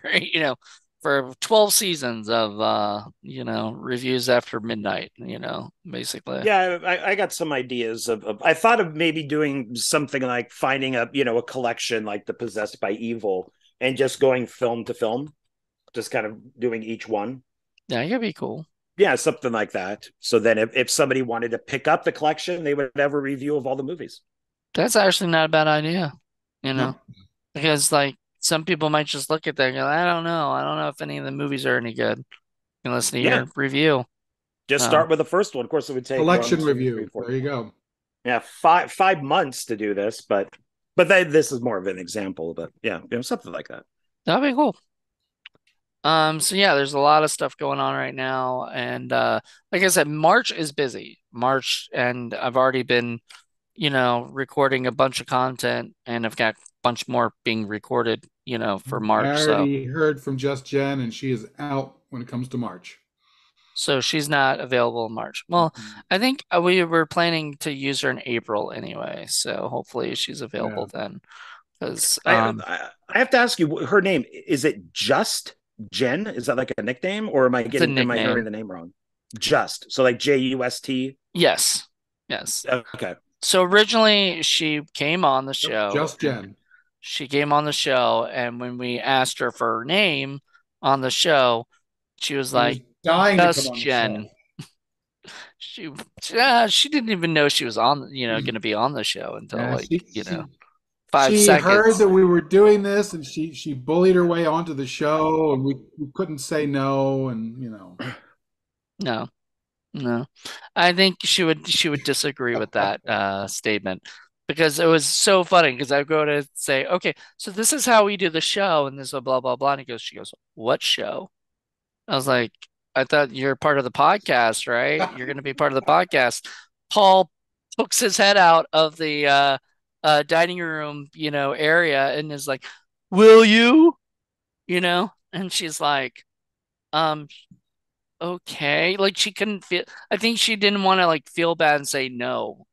for 12 seasons of reviews after midnight, basically. yeah. I got some ideas I thought of maybe doing something like finding a collection like the Possessed by Evil and just going film to film. just kind of doing each one. Yeah, that'd be cool. Yeah, something like that. So then if somebody wanted to pick up the collection, they would have a review of all the movies. That's actually not a bad idea, you know, No. because like some people might just look at that and go, I don't know. I don't know if any of the movies are any good. You can listen to Yeah, your review. just So start with the first one. Of course, it would take one, Collection two, three, review. four. There you go. Yeah, 5 months to do this, this is more of an example. But yeah, something like that. that'd be cool. So yeah, there's a lot of stuff going on right now. And like I said, March is busy. March, and I've already been, recording a bunch of content, and I've got a bunch more being recorded, for I March. So already heard from Just Jen, and she is out when it comes to March. she's not available in March. Well, Mhm. I think we were planning to use her in April anyway, so hopefully she's Yeah. available then. Because I have to ask you, her name, is it Just Jen? Is that like a nickname, or it's a am I hearing nickname. the name wrong? Just, so like Just. Yes. Yes. Okay. So originally she came on the Yep, show. Just Jen. She came on the show, and when we asked her for her name on the show, she was She was like, dying to come "Just on the show. Jen." She she didn't even know she was on, going to be on the show until Yeah, like, she she five she heard seconds. that we were doing this, and she bullied her way onto the show, and we couldn't say no, and No, no. I think she would disagree with that statement because it was so funny because I go to say, "Okay, so this is how we do the show," and this blah blah blah, and she goes, "What show?" I was like, I thought you're part of the podcast, right? You're going to be part of the podcast. Paul pokes his head out of the dining room, area and is like, "Will you?" And she's like, um, okay. Like she couldn't feel, I think she didn't want to like feel bad and say no,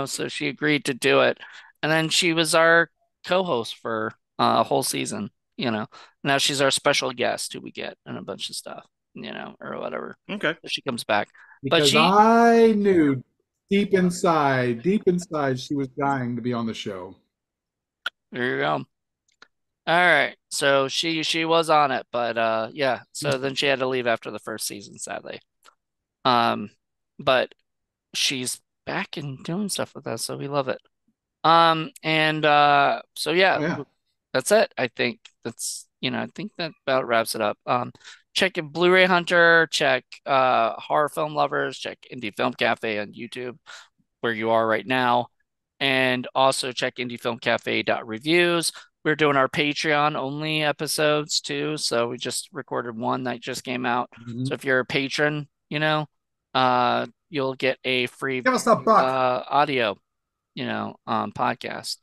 so she agreed to do it. And then she was our co-host for a whole season, you know. Now she's our special guest who we get and a bunch of stuff, or whatever. Okay. So she comes back. But because I knew deep inside, she was dying to be on the show. there you go. All right. So she was on it, but yeah, so then she had to leave after the first season, sadly. Um, but she's back and doing stuff with us, so we love it. And so Oh yeah, yeah. that's it. I think that about wraps it up. Check Blu-ray Hunter, check Horror Film Lovers, check Indie Film Cafe on YouTube, where you are right now, and also check indiefilmcafe.reviews. We're doing our Patreon only episodes too, so we just recorded one that just came out. Mhm. So if you're a patron, you'll get a free Give us a buck. audio, podcast.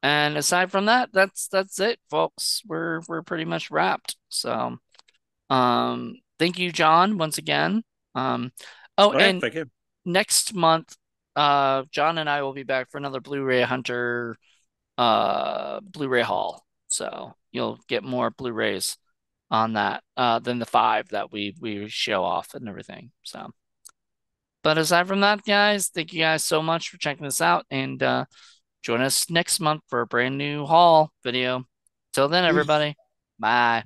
And aside from that, that's it, folks. We're pretty much wrapped. So, thank you, John, once again. Um, oh, Oh yeah, and thank you. next month, John and I will be back for another Blu-ray Hunter, Blu-ray haul. So you'll get more Blu-rays on that, than the five that we show off and everything. So, but aside from that, guys, thank you guys so much for checking this out, and join us next month for a brand new haul video. Till then, Peace. everybody. Bye.